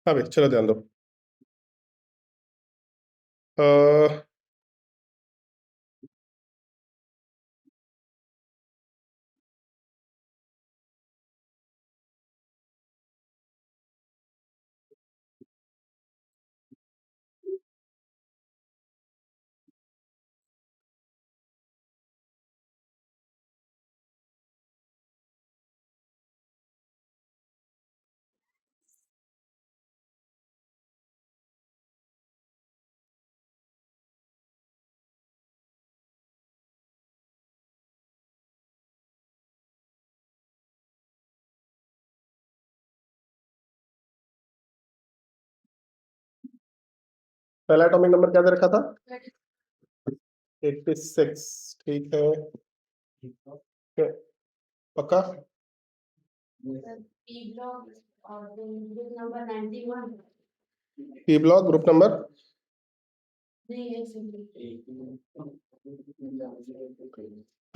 हाँ भाई चलो ध्यान दो। अ, पहला एटॉमिक नंबर क्या दे रखा था? 86। ठीक है। के- पक्का? P block group number.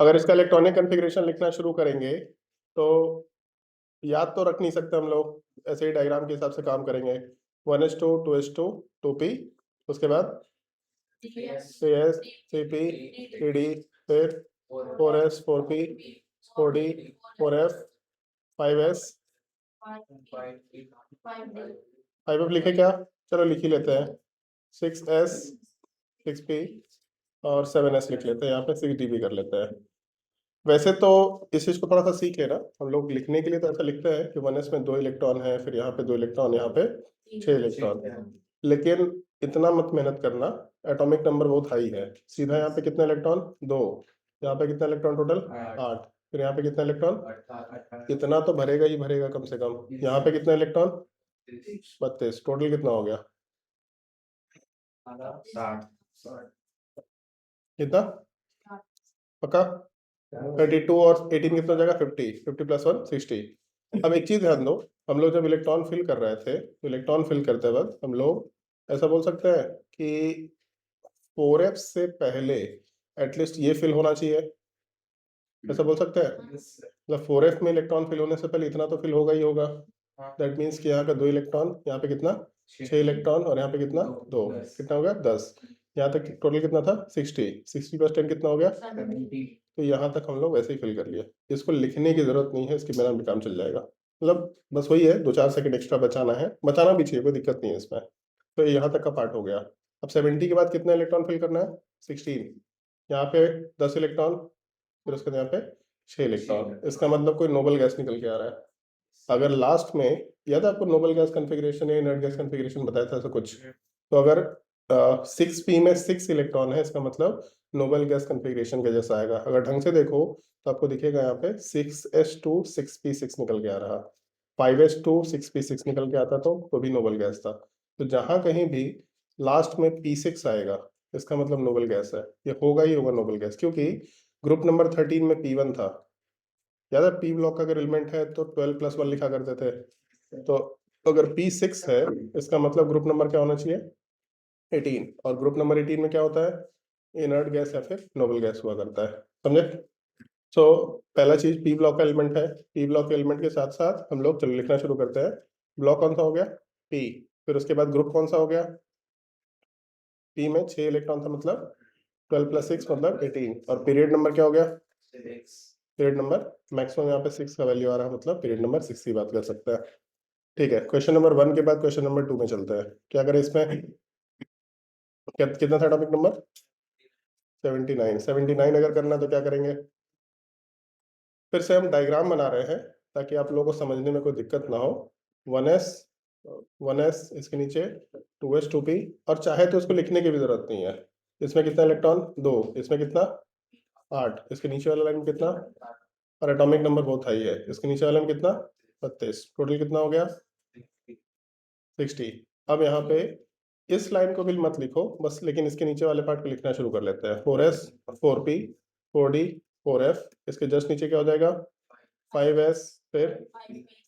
अगर इसका इलेक्ट्रॉनिक कॉन्फ़िगरेशन लिखना शुरू करेंगे तो याद तो रख नहीं सकते हम लोग, ऐसे ही डायग्राम के हिसाब से काम करेंगे। 1s2 2s2 2p, उसके बाद 3s 3p 3d, फिर 4s 4p 4d 4f 5s 5f लिखे क्या? चलो लिख ही लेते हैं। 6s 6p और 7s लिख लेते हैं, यहाँ पे 6d भी कर लेते हैं। वैसे तो इस चीज को थोड़ा सा सीख लेना, हम लोग लिखने के लिए तो ऐसा लिखते हैं कि 1s में 2 इलेक्ट्रॉन है, फिर यहाँ पे 2 इलेक्ट्रॉन, यहाँ पे 6 इलेक्ट्रॉन है। लेकिन इतना मत मेहनत करना, एटॉमिक नंबर बहुत हाई है। सीधा यहाँ पे कितने इलेक्ट्रॉन? 2। यहाँ पे कितना इलेक्ट्रॉन टोटल? 8। फिर यहाँ पे कितना इलेक्ट्रॉन? इतना तो भरेगा ही भरेगा कम से कम। यहाँ पे कितना इलेक्ट्रॉन? 32। टोटल कितना हो गया? कितना? पक्का? 32 और 18 कितना हो जाएगा? 50। 50 प्लस 1 60। अब एक चीज ध्यान दो, हम लोग जब इलेक्ट्रॉन फिल कर रहे थे तो इलेक्ट्रॉन फिल करते वक्त हम लोग ऐसा बोल सकते हैं कि 4f से पहले एटलीस्ट ये फिल होना चाहिए, ऐसा बोल सकते हैं? मतलब 4f में इलेक्ट्रॉन फिल होने से पहले इतना तो फिल होगा ही होगा। दैट मीन्स कि यहाँ का 2 इलेक्ट्रॉन, यहाँ पे कितना? 6 इलेक्ट्रॉन, और यहाँ पे कितना? 2। कितना हो गया? 10। यहाँ तक टोटल कितना था? 60। 60 प्लस 10 कितना हो गया? तो यहाँ तक हम लोग वैसे ही फिल कर लिए। इसको लिखने की जरूरत नहीं है, इसके बिना भी काम चल जाएगा। मतलब बस वही है, 2-4 सेकंड एक्स्ट्रा बचाना है, बचाना भी चाहिए, कोई दिक्कत नहीं है इसमें। तो यहाँ तक का पार्ट हो गया। अब 70 के बाद कितना इलेक्ट्रॉन फिल करना है? 16। यहाँ पे 10 इलेक्ट्रॉन, फिर उसके बाद यहाँ पे 6 इलेक्ट्रॉन। इसका मतलब कोई नोबल गैस निकल के आ रहा है। अगर लास्ट में, याद है आपको नोबल गैस कॉन्फ़िगरेशन या इनर्ट गैस कॉन्फ़िगरेशन बताया था ऐसा कुछ? तो अगर 6p में 6 इलेक्ट्रॉन है, इसका मतलब नोबल गैस कॉन्फ़िगरेशन के जैसा आएगा। अगर ढंग से देखो तो आपको दिखेगा यहाँ पे 6s2 6p6 निकल के आ रहा, 5s2 6p6 निकल के आता, तो भी नोबल गैस था। तो जहां कहीं भी लास्ट में p6 आएगा, इसका मतलब नोबल गैस है, ये होगा ही होगा नोबल गैस, क्योंकि ग्रुप नंबर 13 में p1 था। याद है पी ब्लॉक का अगर एलिमेंट है तो 12 प्लस 1 लिखा करते थे। तो अगर p6 है, इसका मतलब ग्रुप नंबर क्या होना चाहिए? 18। और ग्रुप नंबर 18 में क्या होता है? इनर्ट गैस या फिर नोबल गैस हुआ करता है। समझे? सो पहला चीज पी ब्लॉक का एलिमेंट है। पी ब्लॉक के एलिमेंट के साथ साथ हम लोग चलो लिखना शुरू करते हैं। ब्लॉक कौन सा हो गया? पी। फिर उसके बाद ग्रुप कौन सा हो गया? पी में 6 इलेक्ट्रॉन था, मतलब 12 प्लस 6 मतलब 18। और पीरियड नंबर क्या हो गया? Period number. मैक्सिमम यहाँ पे 6 का वैल्यू आ रहा है, मतलब पीरियड नंबर 6 की बात कर सकते हैं। ठीक है, क्वेश्चन नंबर 1 के बाद क्वेश्चन नंबर 2 में चलते हैं। क्या करें इसमें? कितना था टॉपिक नंबर? 79। 79 अगर करना तो क्या करेंगे? फिर से हम डायग्राम बना रहे हैं ताकि आप लोगों को समझने में कोई दिक्कत ना हो। 1s 1s, इसके नीचे 2s 2p, और चाहे तो इसको लिखने की भी जरूरत नहीं है। इसमें कितना इलेक्ट्रॉन? 2। इसमें कितना? 8। इसके नीचे वाला लाइन में कितना? और एटॉमिक नंबर बहुत हाई है, इसके नीचे वाले में कितना? 32। टोटल कितना हो गया? 60। अब यहाँ पे इस लाइन को भी मत लिखो बस, लेकिन इसके नीचे वाले पार्ट को लिखना शुरू कर लेते हैं। 4s 4p 4d 4f, इसके जस्ट नीचे क्या हो जाएगा? 5s, फिर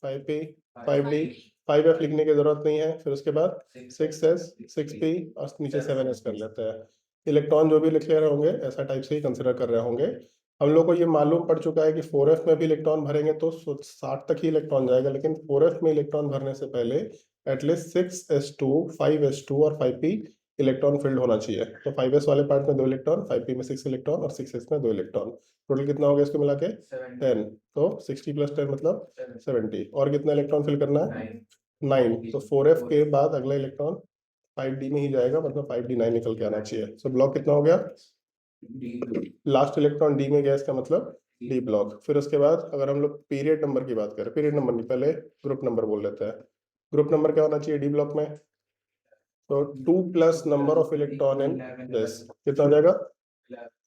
5p 5d 5f लिखने की जरूरत नहीं है। फिर उसके बाद 6s 6p और नीचे 7s कर लेते हैं। इलेक्ट्रॉन जो भी लिख ले रहे होंगे ऐसा टाइप से ही कंसिडर कर रहे होंगे। हम लोग को ये मालूम पड़ चुका है कि 4f में भी इलेक्ट्रॉन भरेंगे तो 60 तक ही इलेक्ट्रॉन जाएगा, लेकिन 4f में इलेक्ट्रॉन भरने से पहले एटलीस्ट 6s2 5s2 और 5p इलेक्ट्रॉन फील्ड होना चाहिए। तो 5s वाले पार्ट में 2 इलेक्ट्रॉन, 5p में 6 इलेक्ट्रॉन और 6s में 2 इलेक्ट्रॉन। टोटल कितना हो गया इसको मिला के 10। तो 60 + 10 मतलब 70। और कितना इलेक्ट्रॉन फिल करना है 9। तो 4f के बाद अगला इलेक्ट्रॉन 5d में ही जाएगा, मतलब 5d9 निकल के आना चाहिए। सो ब्लॉक कितना हो गया, लास्ट इलेक्ट्रॉन डी में गया, इसका मतलब डी ब्लॉक। फिर उसके बाद अगर हम लोग पीरियड नंबर की बात करें, पीरियड नंबर नहीं, पहले ग्रुप नंबर बोल लेते हैं। ग्रुप नंबर क्या होना चाहिए डी ब्लॉक में, तो 2 plus number of electron in this, कितना हो जाएगा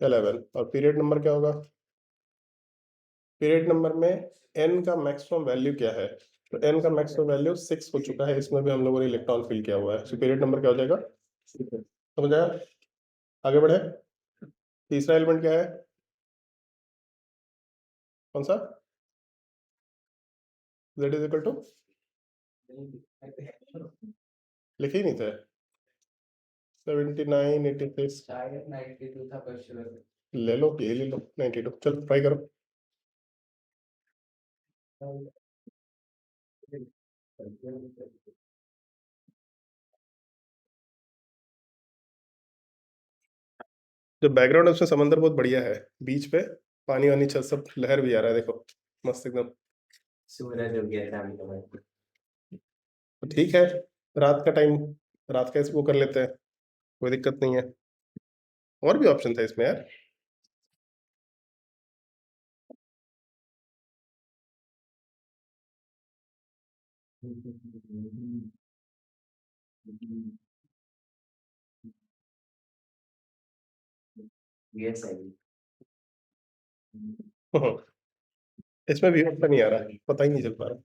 11। और पीरियड नंबर क्या होगा, पीरियड नंबर में n का मैक्सिमम वैल्यू क्या है, तो n का मैक्सिमम वैल्यू 6 हो चुका है, इसमें भी हम लोगों ने इलेक्ट्रॉन फिल किया हुआ है। सो पीरियड नंबर क्या हो जाएगा, समझ आया। आगे बढ़े, तीसरा एलिमेंट क्या है, कौन सा, z इज इक्वल टू, लिखे ही नहीं थे 79 86, ले लो ये ले लो 92, चलो ट्राई करो। जो बैकग्राउंड है उसमें समंदर बहुत बढ़िया है, बीच पे पानी वानी छत सब लहर भी आ रहा है, देखो मस्त एकदम। सूरज हो गया शाम को, तो ठीक है, रात का टाइम, रात का इसको कर लेते हैं, कोई दिक्कत नहीं है। और भी ऑप्शन था इसमें यार, ये सही। इसमें भी ऑप्शन नहीं आ रहा है, पता ही नहीं चल पा रहा।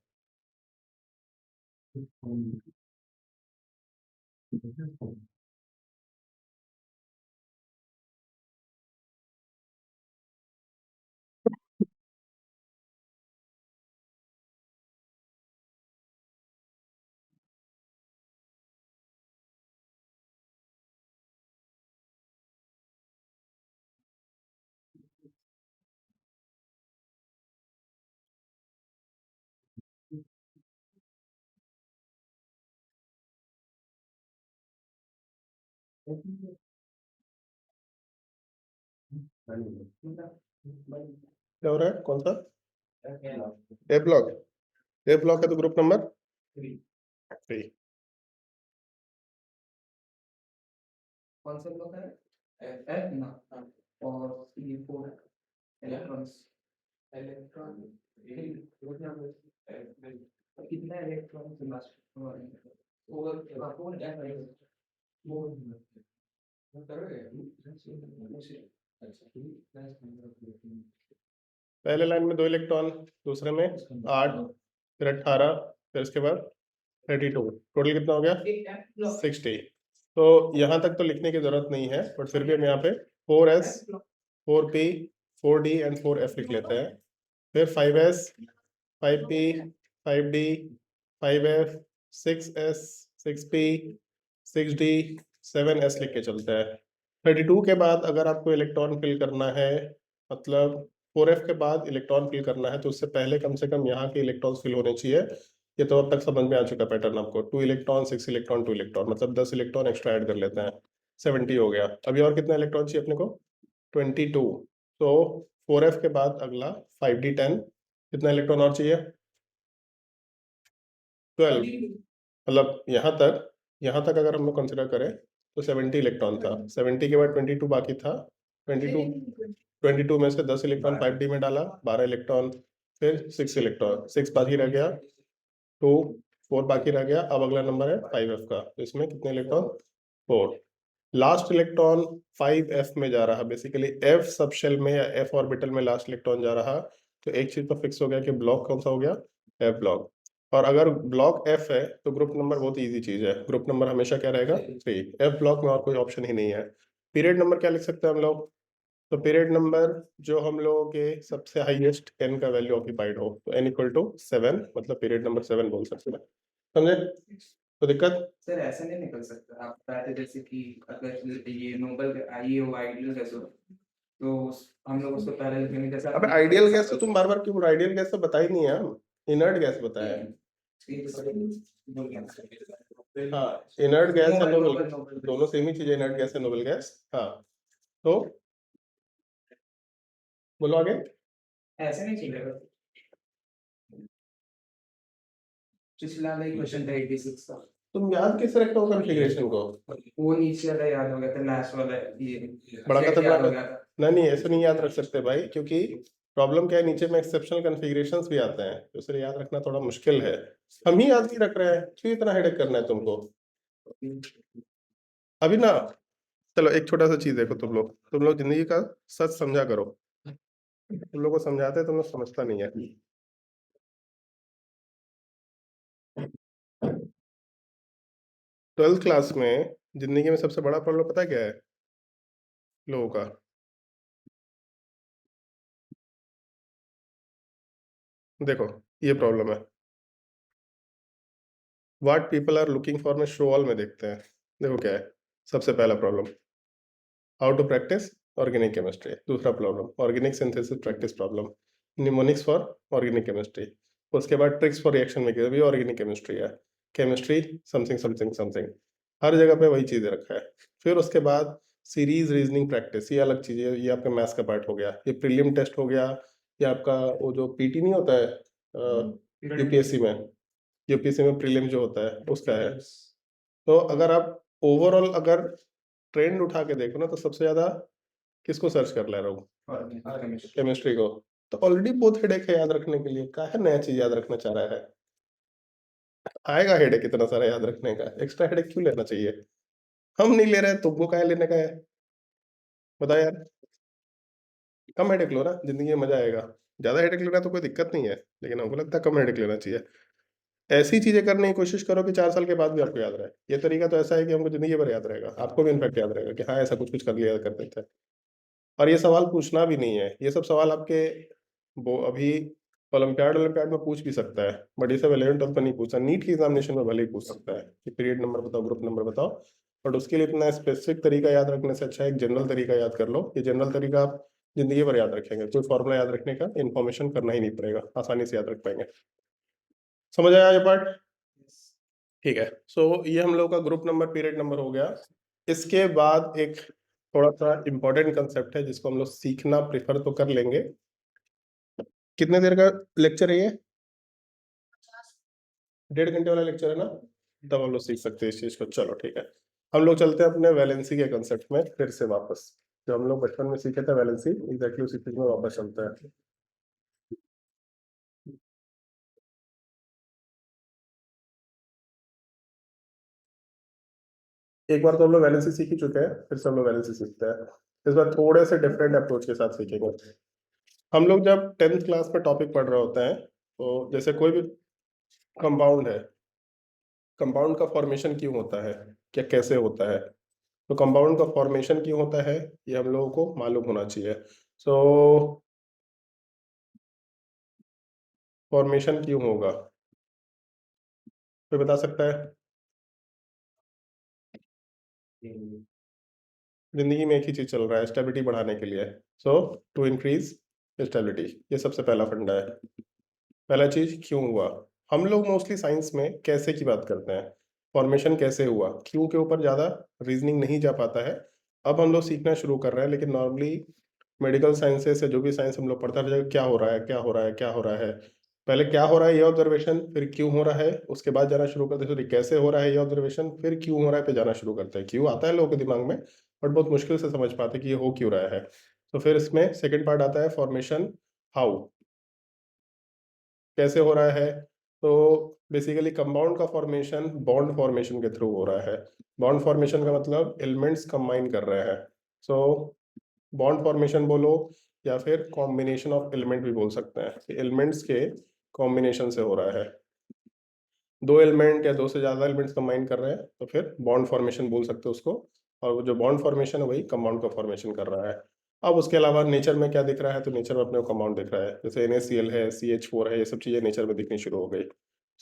क्या हो रहा है, कौन सा, ए ब्लॉक, ए ब्लॉक है तो ग्रुप नंबर 3। कौन सा ब्लॉक है, एफ ना, और ये 4 इलेक्ट्रॉन्स, इलेक्ट्रॉन ग्रुप नंबर कितना इलेक्ट्रॉन से लास्ट और 4 एफ है वो पहले लाइन में 2 इलेक्ट्रॉन, दूसरे में 8, फिर 18, फिर इसके बाद 32, टोटल कितना हो गया 60। तो यहाँ तक तो लिखने की जरूरत नहीं है, बट फिर भी हम यहाँ पे 4s 4p 4d and 4f लिख लेते हैं। फिर 5s 5p 5d 5f 6s 6p 6d 7s लिख के चलते हैं। 32 के बाद अगर आपको इलेक्ट्रॉन फिल करना है, मतलब 4f के बाद इलेक्ट्रॉन फिल करना है, तो उससे पहले कम से कम यहाँ के इलेक्ट्रॉन्स फिल होने चाहिए। ये तो अब तक समझ में आ चुका पैटर्न आपको, 2 इलेक्ट्रॉन 6 इलेक्ट्रॉन 2 इलेक्ट्रॉन, मतलब 10 इलेक्ट्रॉन एक्स्ट्रा ऐड कर लेते हैं, 70 हो गया। अभी और कितना इलेक्ट्रॉन चाहिए अपने को 22। तो 4f के बाद अगला 5d10, कितना इलेक्ट्रॉन और चाहिए 12, मतलब यहाँ तक अगर हम लोग कंसिडर करें तो 70 इलेक्ट्रॉन था, 70 के बाद 22 बाकी था, 22 में से 10 इलेक्ट्रॉन 5d में डाला, 12 इलेक्ट्रॉन, फिर 6 इलेक्ट्रॉन, 6 बाकी रह गया, 2 4 बाकी रह गया। अब अगला नंबर है 5f का, तो इसमें कितने इलेक्ट्रॉन 4, लास्ट इलेक्ट्रॉन 5f में जा रहा, बेसिकली f सब शेल में या f ऑर्बिटल में लास्ट इलेक्ट्रॉन जा रहा। तो एक चीज तो फिक्स हो गया कि ब्लॉक कौन सा हो गया, f ब्लॉक। और अगर ब्लॉक f है तो ग्रुप नंबर बहुत इजी चीज है, ग्रुप नंबर हमेशा क्या रहेगा 3, f ब्लॉक में और कोई ऑप्शन ही नहीं है। पीरियड नंबर क्या लिख सकते हैं हम लोग, तो पीरियड नंबर जो हम लोगों के सबसे हाईएस्ट n का वैल्यू ऑक्यूपाइड हो, तो n इक्वल टू 7, मतलब पीरियड नंबर 7 बोल सकते हैं, समझे। तो दिक्कत सर ऐसे नहीं निकल सकता, आप बताते जैसे कि अगर ये नोबल आई हो आइडियल गैस हो, तो हम लोग उसको पहले लिखेंगे जैसे। अबे आइडियल गैस तो तुम बार बार क्यों, आइडियल गैस तो बता ही नहीं है, हम इनर्ट गैस बताया है। हाँ, इनर्ट गैस है नोबल, दोनों सेम ही चीज है, इनर्ट गैस है नोबल गैस। हाँ, तो बोलो आगे। ऐसे नहीं चलेगा। पिछला वाला क्वेश्चन था 86 का। तुम याद कैसे रखते हो कॉन्फ़िगरेशन को? वो नीचे वाला याद हो गया था, लास्ट वाला ये बड़ा सेट खतरनाक याद हो है। गया था। नहीं ऐसे नहीं याद रख सकते भाई, क्योंकि प्रॉब्लम क्या है, नीचे में एक्सेप्शनल कॉन्फ़िगरेशंस भी आते हैं, तो इसलिए याद रखना थोड़ा मुश्किल है। हम ही याद नहीं रख रहे हैं, क्यों इतना हेडेक करना है तुमको? अभी ना, चलो एक छोटा सा चीज देखो, तुम लोग जिंदगी का सच समझा करो। तुम लोग को समझाते हैं, तुम लोग समझता नहीं है। 12th क्लास में जिंदगी में सबसे बड़ा प्रॉब्लम पता है क्या है लोगों का? देखो, ये प्रॉब्लम है, what people are looking for में शो ऑल में देखते हैं। देखो क्या है, सबसे पहला problem, how to practice organic chemistry. दूसरा problem, organic synthesis practice problem, mnemonics for organic chemistry. उसके बाद ट्रिक्स फॉर रिएक्शन मेकिंग, भी ऑर्गेनिक केमिस्ट्री है। केमिस्ट्री समथिंग समथिंग समथिंग, हर जगह पे वही चीजें रखा है। फिर उसके बाद सीरीज रीजनिंग प्रैक्टिस, ये अलग चीज है, ये आपका मैथ्स का पार्ट हो गया। ये प्रीलिम टेस्ट हो गया, ये आपका वो जो पीटी नहीं होता है यूपीएससी में, यूपीएससी में प्रीलिम जो होता है उसका है। तो अगर आप ओवरऑल अगर ट्रेंड उठा के देखो ना, तो सबसे ज्यादा किसको सर्च कर ले रहा हूँ? केमिस्ट्री को। तो ऑलरेडी बहुत हेडेक है याद रखने के लिए, काहे नया चीज याद रखना चाह रहा है? आएगा हेडेक इतना सारा याद रखने का, एक्स्ट्रा हेडेक क्यों लेना चाहिए? हम नहीं ले रहे, तुमको काहे लेने का है? बताओ यार, कम हेडेक लो ना, जिंदगी में मजा आएगा। ज्यादा हेडेक लेना तो कोई दिक्कत नहीं है, लेकिन हमको लगता है कम हेडेक लेना चाहिए। ऐसी चीजें करने की कोशिश करो कि 4 साल के बाद भी आपको याद रहे। ये तरीका तो ऐसा है कि हमको जिंदगी भर याद रहेगा, आपको भी इनफैक्ट याद रहेगा कि हाँ ऐसा कुछ कुछ कर लिया करते थे। और ये सवाल पूछना भी नहीं है, ये सब सवाल आपके वो अभी ओलंपियाड ओलंपियाड में पूछ भी सकता है, बट ये सब 11th 12th में नहीं पूछता। नीट की एग्जामिनेशन में भले ही पूछ सकता है कि पीरियड नंबर बताओ, ग्रुप नंबर बताओ, बट उसके लिए इतना स्पेसिफिक तरीका याद रखने से अच्छा एक जनरल तरीका याद कर लो। ये जनरल तरीका आप जिंदगी भर याद रखेंगे, कोई फॉर्मूला याद रखने का इन्फॉर्मेशन करना ही नहीं पड़ेगा, आसानी से याद रख पाएंगे। समझ आया ये पार्ट? ठीक है, सो ये हम लोग का ग्रुप नंबर पीरियड नंबर हो गया। इसके बाद एक थोड़ा सा इम्पोर्टेंट कंसेप्ट है जिसको हम लोग सीखना प्रेफर तो कर लेंगे। कितने देर का लेक्चर है ये? 1.5 घंटे वाला लेक्चर है ना, तब हम लोग सीख सकते हैं इस चीज को। चलो ठीक है, हम लोग चलते हैं अपने वैलेंसी के कंसेप्ट में फिर से वापस। जो हम लोग बचपन में सीखे थे वैलेंसी, एग्जैक्टली उसी चीज में वापस चलते हैं। एक बार तो हम लोग वैलेंसी सीख ही चुके हैं, फिर से हम लोग वैलेंसी सीखते हैं। इस बार थोड़े से डिफरेंट अप्रोच के साथ सीखेंगे। हम लोग जब 10th क्लास में टॉपिक पढ़ रहे होते हैं, तो जैसे कोई भी कंपाउंड है, कंपाउंड का फॉर्मेशन क्यों होता है, क्या कैसे होता है, तो कंपाउंड का फॉर्मेशन क्यों होता है ये हम लोगों को मालूम होना चाहिए। सो फॉर्मेशन क्यों होगा, कोई बता सकता है? जिंदगी में एक ही चीज चल रहा है, स्टेबिलिटी बढ़ाने के लिए। सो टू इंक्रीज स्टेबिलिटी, ये सबसे पहला फंडा है। पहला चीज क्यों हुआ। हम लोग मोस्टली साइंस में कैसे की बात करते हैं, फॉर्मेशन कैसे हुआ, क्यों के ऊपर ज्यादा रीजनिंग नहीं जा पाता है। अब हम लोग सीखना शुरू कर रहे हैं, लेकिन नॉर्मली मेडिकल साइंसेस से जो भी साइंस हम लोग पढ़ते हैं, क्या हो रहा है क्या हो रहा है क्या हो रहा है, पहले क्या हो रहा है ये ऑब्जर्वेशन, फिर क्यों हो रहा है, उसके बाद जाना शुरू करते हैं, फिर कैसे हो रहा है ये ऑब्जर्वेशन, फिर क्यों हो रहा है पे जाना शुरू करते हैं। क्यों आता है लोगों के दिमाग में, बट बहुत मुश्किल से समझ पाते कि ये हो क्यों रहा है। तो फिर इसमें सेकेंड पार्ट आता है फॉर्मेशन, हाउ, कैसे हो रहा है। तो बेसिकली कंपाउंड का फॉर्मेशन बॉन्ड फॉर्मेशन के थ्रू हो रहा है। बॉन्ड फॉर्मेशन का मतलब एलिमेंट्स कंबाइन कर रहे हैं। सो बॉन्ड फॉर्मेशन बोलो, या फिर कॉम्बिनेशन ऑफ एलिमेंट भी बोल सकते हैं, एलिमेंट्स के कॉम्बिनेशन से हो रहा है। दो एलिमेंट या दो से ज़्यादा एलिमेंट्स कंबाइन कर रहे हैं तो फिर बॉन्ड फॉर्मेशन बोल सकते हैं उसको। और वो जो बॉन्ड फॉर्मेशन है वही कंपाउंड का फॉर्मेशन कर रहा है। अब उसके अलावा नेचर में क्या दिख रहा है, तो नेचर में अपने को कंपाउंड दिख रहा है, जैसे NaCl है, CH4 है, ये सब चीज़ें नेचर में दिखनी शुरू हो गई।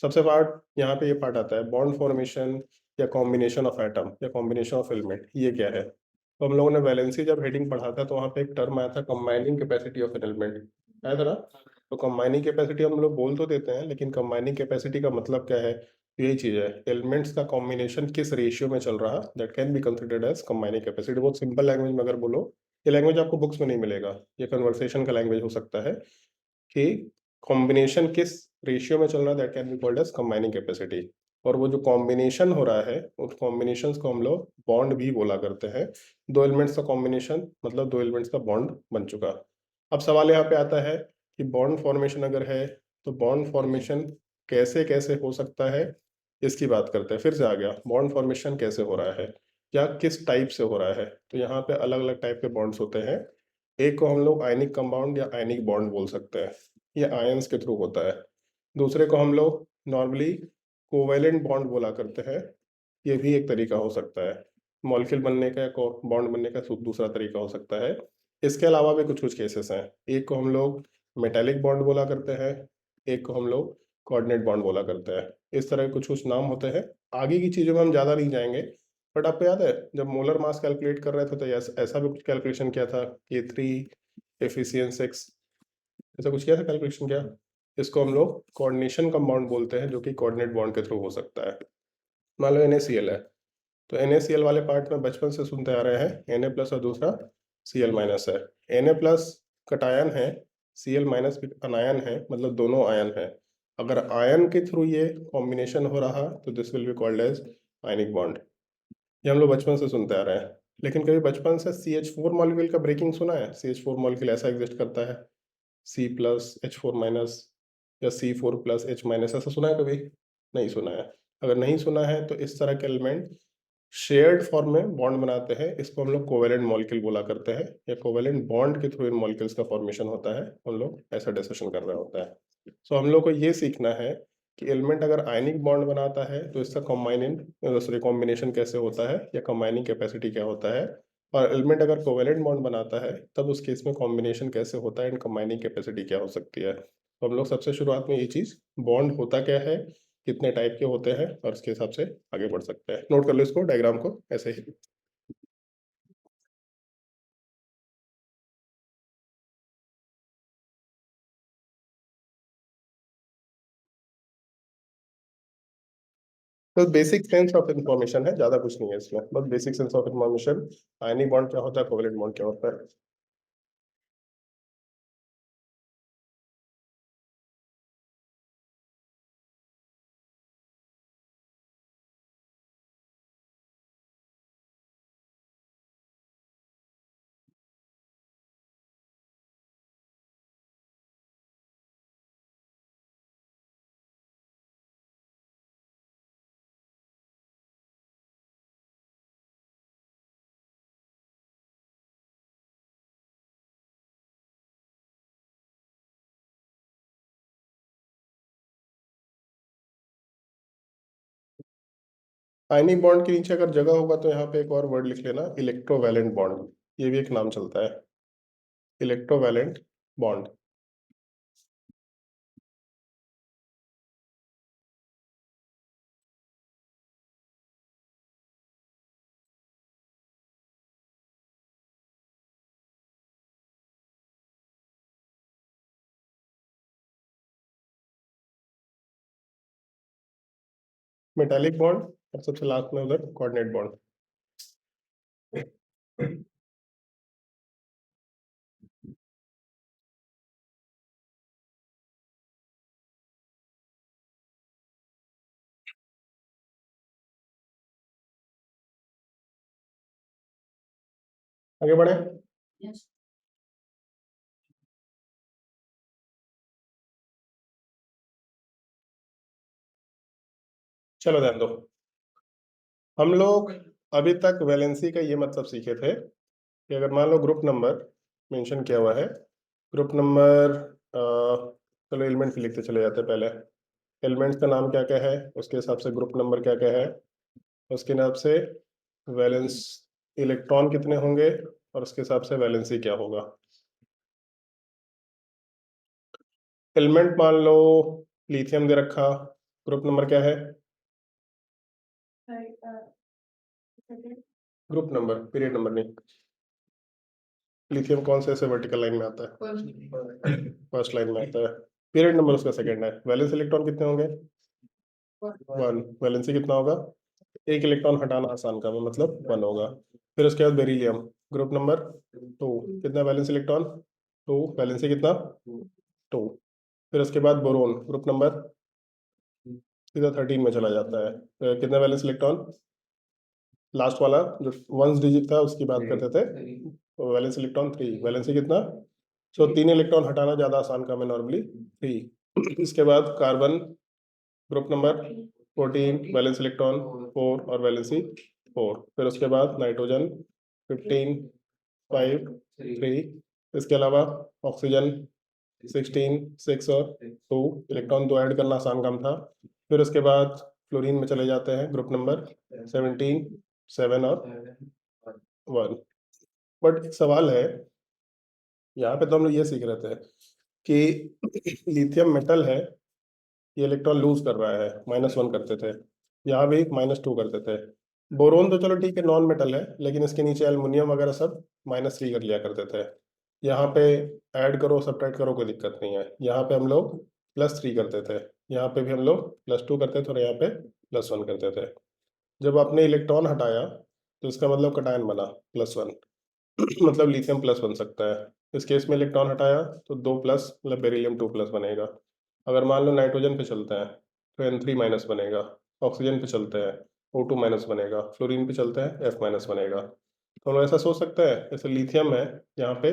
सबसे पार्ट यहाँ पे ये पार्ट आता है बॉन्ड फॉर्मेशन या कॉम्बिनेशन ऑफ एटम या कॉम्बिनेशन ऑफ एलिमेंट, ये क्या है। तो हम लोगों ने वैलेंसी जब हेडिंग पढ़ा था तो वहाँ पे एक टर्म आया था combining capacity of an element, आया था ना। तो कंबाइनिंग कैपेसिटी हम लोग बोल तो देते हैं, लेकिन कंबाइनिंग कैपेसिटी का मतलब क्या है? तो यही चीज़ है, एलिमेंट्स का कॉम्बिनेशन किस रेशियो में चल रहा, that can be considered as combining capacity. बहुत सिंपल लैंग्वेज में अगर बोलो, ये लैंग्वेज आपको बुक्स में नहीं मिलेगा, ये कन्वर्सेशन का लैंग्वेज हो सकता है कि कॉम्बिनेशन किस रेशियो में चल रहा है, that can be called as combining capacity. और वो जो कॉम्बिनेशन हो रहा है, उस कॉम्बिनेशंस को हम लोग बॉन्ड भी बोला करते हैं। दो एलिमेंट्स का कॉम्बिनेशन मतलब दो एलिमेंट्स का बॉन्ड बन चुका। अब सवाल यहाँ पे आता है कि बॉन्ड फॉर्मेशन अगर है, तो बॉन्ड फॉर्मेशन कैसे कैसे हो सकता है, इसकी बात करते हैं। फिर से आ गया, बॉन्ड फॉर्मेशन कैसे हो रहा है या किस टाइप से हो रहा है। तो यहाँ पे अलग अलग टाइप के बॉन्ड्स होते हैं। एक को हम लोग आयनिक कंपाउंड या आयनिक बॉन्ड बोल सकते हैं, ये आयंस के थ्रू होता है। दूसरे को हम लोग नॉर्मली कोवेलेंट बॉन्ड बोला करते हैं, ये भी एक तरीका हो सकता है। मॉलिक्यूल बनने का या बॉन्ड बनने का दूसरा तरीका हो सकता है। इसके अलावा भी कुछ कुछ केसेस हैं। एक को हम लोग मेटेलिक बॉन्ड बोला करते हैं, एक को हम लोग कोऑर्डिनेट बॉन्ड बोला करते हैं। इस तरह के कुछ कुछ नाम होते हैं। आगे की चीज़ों में हम ज़्यादा नहीं जाएंगे, बट आपको याद है जब मोलर मास कैलकुलेट कर रहे थे तो ऐसा भी कुछ कैलकुलेशन किया था, K3 एफिशिएंट 6, ऐसा कुछ किया था कैलकुलेशन क्या? इसको हम लोग कोऑर्डिनेशन कंपाउंड बोलते हैं, जो कि कोऑर्डिनेट बॉन्ड के थ्रू हो सकता है। मान लो NaCl है, तो NaCl वाले पार्ट में बचपन से सुनते आ रहे हैं Na प्लस और दूसरा Cl माइनस है। Na प्लस कटायन है, Cl माइनस भी अनायन है, मतलब दोनों आयन है। अगर आयन के थ्रू ये कॉम्बिनेशन हो रहा तो this will be called as ionic bond. ये हम लोग बचपन से सुनते आ रहे हैं। लेकिन कभी बचपन से CH4 मॉलिक्यूल का ब्रेकिंग सुना है? CH4 मॉलिक्यूल ऐसा एग्जिस्ट करता है, C+H4- या C4+H-, ऐसा सुना है कभी? नहीं सुना है। अगर नहीं सुना है तो इस तरह के एलिमेंट शेयर्ड फॉर्म में बॉन्ड बनाते हैं, इसको हम लोग कोवेलेंट मॉलिक्यूल बोला करते हैं, या कोवेलेंट बॉन्ड के थ्रू इन मॉलिक्यूल्स का फॉर्मेशन होता है, हम लोग ऐसा डिस्कशन कर रहा होता है। सो हम लोग को ये सीखना है कि एलिमेंट अगर आयनिक बॉन्ड बनाता है तो इसका कॉम्बिनेशन कैसे होता है, या कंबाइनिंग कैपेसिटी क्या होता है। और एलिमेंट अगर कोवेलेंट बॉन्ड बनाता है तब उस केस में कॉम्बिनेशन कैसे होता है एंड कंबाइनिंग कैपेसिटी क्या हो सकती है। तो हम लोग सबसे शुरुआत में ये चीज़, बॉन्ड होता क्या है, कितने टाइप के होते हैं, और उसके हिसाब से आगे बढ़ सकते हैं। नोट कर लो इसको, डायग्राम को ऐसे ही। तो बेसिक सेंस ऑफ इन्फॉर्मेशन है, ज्यादा कुछ नहीं है इसमें, बस basic sense of information. Ionic bond क्या होता है, कोवेलेंट बॉन्ड क्या होता है। आयनिक बॉन्ड के नीचे अगर जगह होगा तो यहाँ पे एक और वर्ड लिख लेना, इलेक्ट्रोवैलेंट बॉन्ड। ये भी एक नाम चलता है, इलेक्ट्रोवैलेंट बॉन्ड। मेटालिक बॉन्ड, और सबसे लास्ट में उधर कोऑर्डिनेट बॉन्ड। आगे बढ़े। चलो ध्यान दो, हम लोग अभी तक वैलेंसी का ये मतलब सीखे थे कि अगर मान लो ग्रुप नंबर मेंशन किया हुआ है, ग्रुप नंबर, चलो एलिमेंट लिखते चले जाते हैं पहले। एलिमेंट्स का नाम क्या क्या है, उसके हिसाब से ग्रुप नंबर क्या क्या है, उसके हिसाब से वैलेंस इलेक्ट्रॉन कितने होंगे, और उसके हिसाब से वैलेंसी क्या होगा। एलिमेंट मान लो लिथियम दे रखा, ग्रुप नंबर क्या है, ग्रुप नंबर, पीरियड नंबर नहीं। लिथियम कौन से ऐसे वर्टिकल लाइन में आता है? फर्स्ट लाइन में आता है। पीरियड नंबर उसका सेकंड है। वैलेंस इलेक्ट्रॉन कितने होंगे? 1। वैलेंसी कितना होगा? एक इलेक्ट्रॉन हटाना आसान काम है, मतलब 1 होगा। फिर उसके बाद बेरिलियम ग्रुप नंबर 2, कितना वैलेंस इलेक्ट्रॉन? 2। वैलेंसी कितना? 2। फिर उसके बाद बोरोन ग्रुप नंबर सीधा 13 में चला जाता है। कितना वैलेंस इलेक्ट्रॉन? लास्ट वाला जो वंस डिजिट था उसकी बात करते थे, वैलेंस इलेक्ट्रॉन 3। वैलेंसी कितना? सो 3 इलेक्ट्रॉन हटाना ज़्यादा आसान काम है नॉर्मली, 3। इसके बाद carbon group number 14, valence electron 4 और वैलेंसी 4। फिर उसके बाद नाइट्रोजन 15, 5, 3। इसके अलावा ऑक्सीजन 16, 6 और 2। इलेक्ट्रॉन 2 ऐड करना आसान काम था। फिर उसके बाद फ्लोरीन में चले जाते हैं ग्रुप नंबर 17, 7 और 1। बट एक सवाल है, यहाँ पे तो हम लोग ये सीख रहे थे कि लिथियम मेटल है, ये इलेक्ट्रॉन लूज कर रहा है, -1 करते थे। यहाँ भी -2 करते थे। बोरोन तो चलो ठीक है नॉन मेटल है, लेकिन इसके नीचे एल्युमिनियम वगैरह सब -3 कर लिया करते थे। यहाँ पे ऐड करो सब्ट्रैक्ट करो कोई दिक्कत नहीं है। यहाँ पे हम लोग +3 करते थे, यहाँ पे भी हम लोग +2 करते थे और यहाँ पे +1 करते थे। जब आपने इलेक्ट्रॉन हटाया तो इसका मतलब कटायन बना +1 मतलब लिथियम प्लस बन सकता है। इस केस में इलेक्ट्रॉन हटाया तो 2 प्लस मतलब बेरिलियम 2 प्लस बनेगा। अगर मान लो नाइट्रोजन पे चलते हैं तो N3 माइनस बनेगा। ऑक्सीजन पे चलते हैं O2 माइनस बनेगा। फ्लोरीन पे चलते हैं F माइनस बनेगा। तो हम लोग ऐसा सोच सकते हैं जैसे लिथियम है यहाँ पे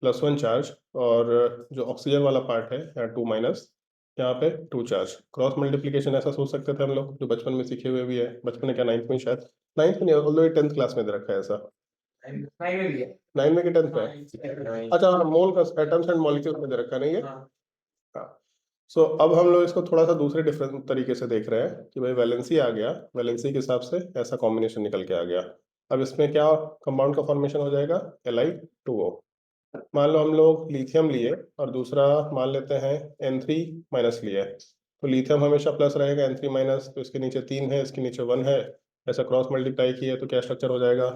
+1 चार्ज, और जो ऑक्सीजन वाला पार्ट है यहाँ 2 माइनस, यहाँ पे 2 चार्ज। क्रॉस मल्टीप्लीकेशन ऐसा सोच सकते थे हम लोग, जो बचपन में सीखे हुए भी है। बचपन में क्या 9th में शायद, 9th में नहीं ऑल्दो 10th क्लास में दे रखा है ऐसा। 9 में कि 10th में? अच्छा हाँ, मोल का एटम्स एंड मॉलिक्यूल्स में दे रखा नहीं है। हाँ। सो अब हम लोग इसको थोड़ा सा दूसरे डिफरेंट तरीके से देख रहे हैं कि भाई वैलेंसी आ गया, वैलेंसी के हिसाब से ऐसा कॉम्बिनेशन निकल के आ गया। अब इसमें क्या कंपाउंड का फॉर्मेशन हो जाएगा? Li2O। मान लो हम लोग लिथियम लिए और दूसरा मान लेते हैं N3 माइनस लिए, तो लिथियम हमेशा प्लस रहेगा, N3 माइनस, तो इसके नीचे 3 है इसके नीचे 1 है, ऐसा क्रॉस मल्टीप्लाई किए तो क्या स्ट्रक्चर हो जाएगा?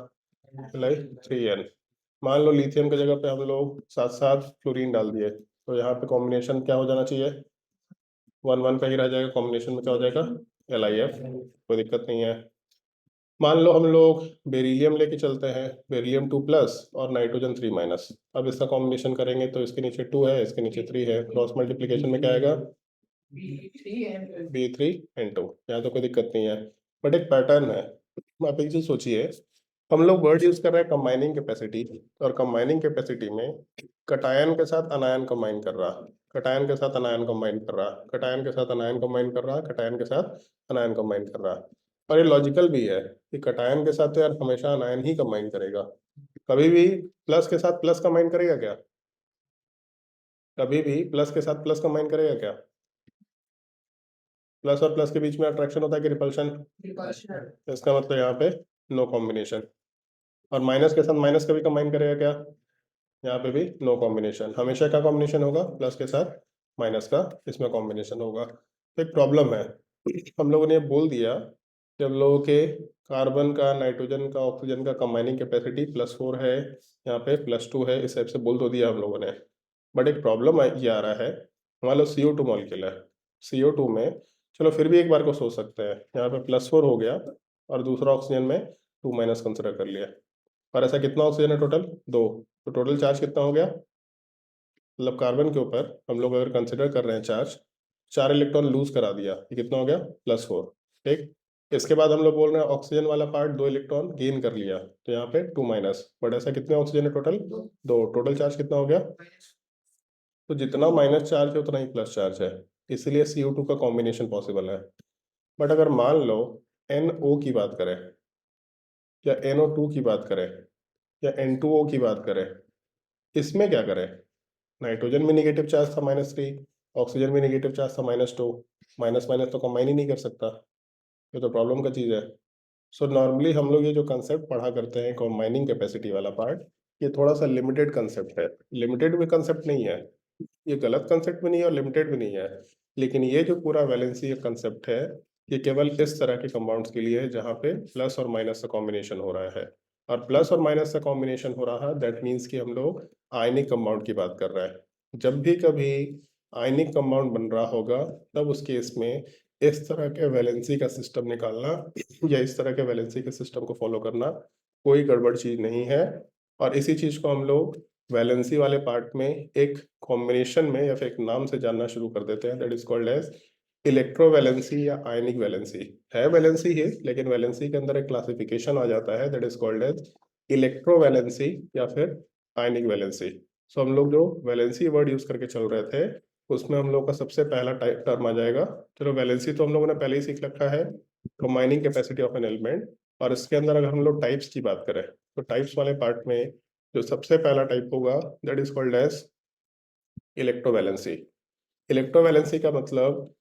Li3N। मान लो लिथियम की जगह पे हम लोग साथ साथ फ्लोरीन डाल दिए, तो यहाँ पे कॉम्बिनेशन क्या हो जाना चाहिए? 1 1 पे ही रह जाएगा। कॉम्बिनेशन में क्या हो जाएगा? LiF। कोई दिक्कत नहीं है। मान लो हम लोग बेरिलियम लेके चलते हैं, बेरिलियम 2 प्लस और नाइट्रोजन 3 माइनस। अब इसका कॉम्बिनेशन करेंगे तो इसके नीचे 2 है इसके नीचे 3 है, क्रॉस मल्टीप्लिकेशन में क्या आएगा? B3N2। यहाँ तो कोई दिक्कत नहीं है, बट एक पैटर्न है। आप एक चीज सोचिए, हम लोग वर्ड यूज कर रहे हैं कंबाइनिंग कैपेसिटी, और कंबाइनिंग कैपेसिटी में कटायन के साथ अनायन कंबाइन कर रहा, कटायन के साथ अनायन कंबाइन कर रहा, कटायन के साथ अनायन कंबाइन कर रहा, कटायन के साथ अनायन कंबाइन कर रहा। और ये लॉजिकल भी है कि कटायन के साथ तो यार हमेशा अनायन ही कंबाइन करेगा। कभी भी प्लस के साथ प्लस कंबाइन करेगा क्या? कभी भी प्लस के साथ प्लस कंबाइन करेगा क्या? प्लस और प्लस के बीच में अट्रैक्शन होता है कि रिपल्शन? इसका मतलब यहाँ पे नो कॉम्बिनेशन। और माइनस के साथ माइनस कभी कंबाइन करेगा क्या? यहाँ पे भी नो कॉम्बिनेशन। हमेशा क्या कॉम्बिनेशन होगा? प्लस के साथ माइनस का इसमें कॉम्बिनेशन होगा। तो एक प्रॉब्लम है, हम लोगों ने बोल दिया कि हम लोगों के कार्बन का, नाइट्रोजन का, ऑक्सीजन का कंबाइनिंग कैपेसिटी +4 है, यहाँ पे +2 है, इस टाइप से बोल तो दिया हम लोगों ने। बट एक प्रॉब्लम ये आ रहा है, मान लो CO2 मॉलिक्यूल है, CO2 में चलो फिर भी एक बार को सोच सकते हैं, यहाँ पे +4 हो गया और दूसरा ऑक्सीजन में 2 माइनस कंसिडर कर लिया, और ऐसा कितना ऑक्सीजन है टोटल? 2। तो टोटल चार्ज कितना हो गया? मतलब कार्बन के ऊपर हम लोग अगर कंसिडर कर रहे हैं चार्ज, 4 इलेक्ट्रॉन लूज करा दिया, ये कितना हो गया? +4। ठीक। इसके बाद हम लोग बोल रहे हैं ऑक्सीजन वाला पार्ट 2 इलेक्ट्रॉन गेन कर लिया, तो यहाँ पे 2 माइनस, बट ऐसा कितने ऑक्सीजन है टोटल? 2। टोटल चार्ज कितना हो गया? तो जितना माइनस चार्ज है उतना ही प्लस चार्ज है, इसलिए CO2 का कॉम्बिनेशन पॉसिबल है। बट अगर मान लो NO की बात करें, या NO2 की बात करें, या N2O की बात करें, इसमें क्या करें? नाइट्रोजन में नेगेटिव चार्ज था -3, ऑक्सीजन में नेगेटिव चार्ज था -2, माइनस माइनस तो कंबाइन ही नहीं कर सकता, ये तो प्रॉब्लम का चीज़ है। सो नॉर्मली हम लोग ये जो कंसेप्ट पढ़ा करते हैं कंबाइनिंग कैपेसिटी वाला पार्ट, ये थोड़ा सा लिमिटेड कंसेप्ट है। लिमिटेड भी कंसेप्ट नहीं है, ये गलत कंसेप्ट भी नहीं है और लिमिटेड भी नहीं है, लेकिन ये जो पूरा वैलेंसी कंसेप्ट है, ये केवल इस तरह के कंपाउंड्स के लिए है जहाँ पे प्लस और माइनस का कॉम्बिनेशन हो रहा है। और प्लस और माइनस से कॉम्बिनेशन हो रहा है, दैट मीन्स कि हम लोग आयनिक कंपाउंड की बात कर रहे हैं। जब भी कभी आयनिक कंपाउंड बन रहा होगा तब उस केस में इस तरह के वैलेंसी का सिस्टम निकालना या इस तरह के वैलेंसी के सिस्टम को फॉलो करना कोई गड़बड़ चीज नहीं है। और इसी चीज को हम लोग वैलेंसी वाले पार्ट में एक कॉम्बिनेशन में या फिर एक नाम से जानना शुरू कर देते हैं, that is called as electrovalency या आयनिक वैलेंसी। है वैलेंसी है, लेकिन वैलेंसी के अंदर एक क्लासिफिकेशन आ जाता है, that is called as electrovalency या फिर आयनिक वैलेंसी। सो हम लोग जो वैलेंसी वर्ड यूज करके चल रहे थे उसमें हम लोग का सबसे पहला टाइप टर्म आ जाएगा। चलो वैलेंसी तो हम लोगों ने पहले ही सीख रखा है, combining capacity of an element. और इसके अंदर अगर हम लोग टाइप्स की बात करें तो टाइप्स वाले पार्ट में जो सबसे पहला टाइप होगा that is called as electrovalency. Electrovalency का मतलब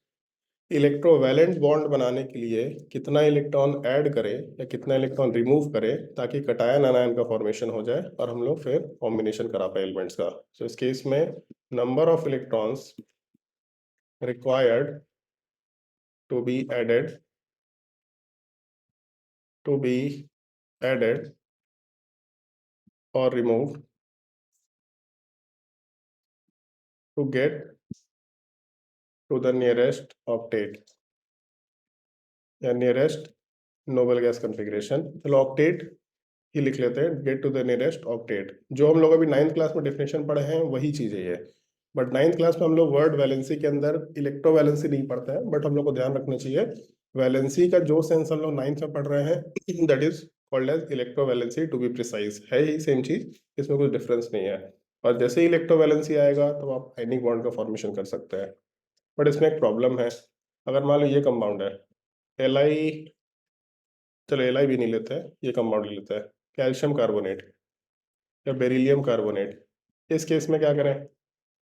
इलेक्ट्रोवैलेंट बॉन्ड बनाने के लिए कितना इलेक्ट्रॉन ऐड करें या कितना इलेक्ट्रॉन रिमूव करें ताकि कटायन आनायन का फॉर्मेशन हो जाए और हम लोग फिर कॉम्बिनेशन करा पाए एलिमेंट्स का। सो इस केस में number of electrons required to be added or removed to get to the nearest octet या nearest नोबल गैस कॉन्फ़िगरेशन। चलो ऑक्टेट ही लिख लेते हैं, get to the nearest octet. जो हम लोग अभी 9th क्लास में डेफिनेशन पढ़े हैं वही चीज़ है ये। बट 9th क्लास में हम लोग वर्ड वैलेंसी के अंदर इलेक्ट्रो वैलेंसी नहीं पढ़ते हैं, बट हम लोग को ध्यान रखना चाहिए वैलेंसी का जो सेंस हम लोग 9th में पढ़ रहे हैं that is called as electrovalency to be precise. है ही सेम चीज, इसमें कुछ डिफरेंस नहीं है। और जैसे ही इलेक्ट्रो वैलेंसी आएगा तो आप आयनिक बॉन्ड का फॉर्मेशन कर सकते हैं। बट इसमें एक प्रॉब्लम है, अगर मान लो ये कंपाउंड है एल आई, चलो एल आई भी नहीं लेते हैं, ये कंपाउंड लेते हैं कैल्शियम कार्बोनेट या बेरिलियम कार्बोनेट। इस केस में क्या करें?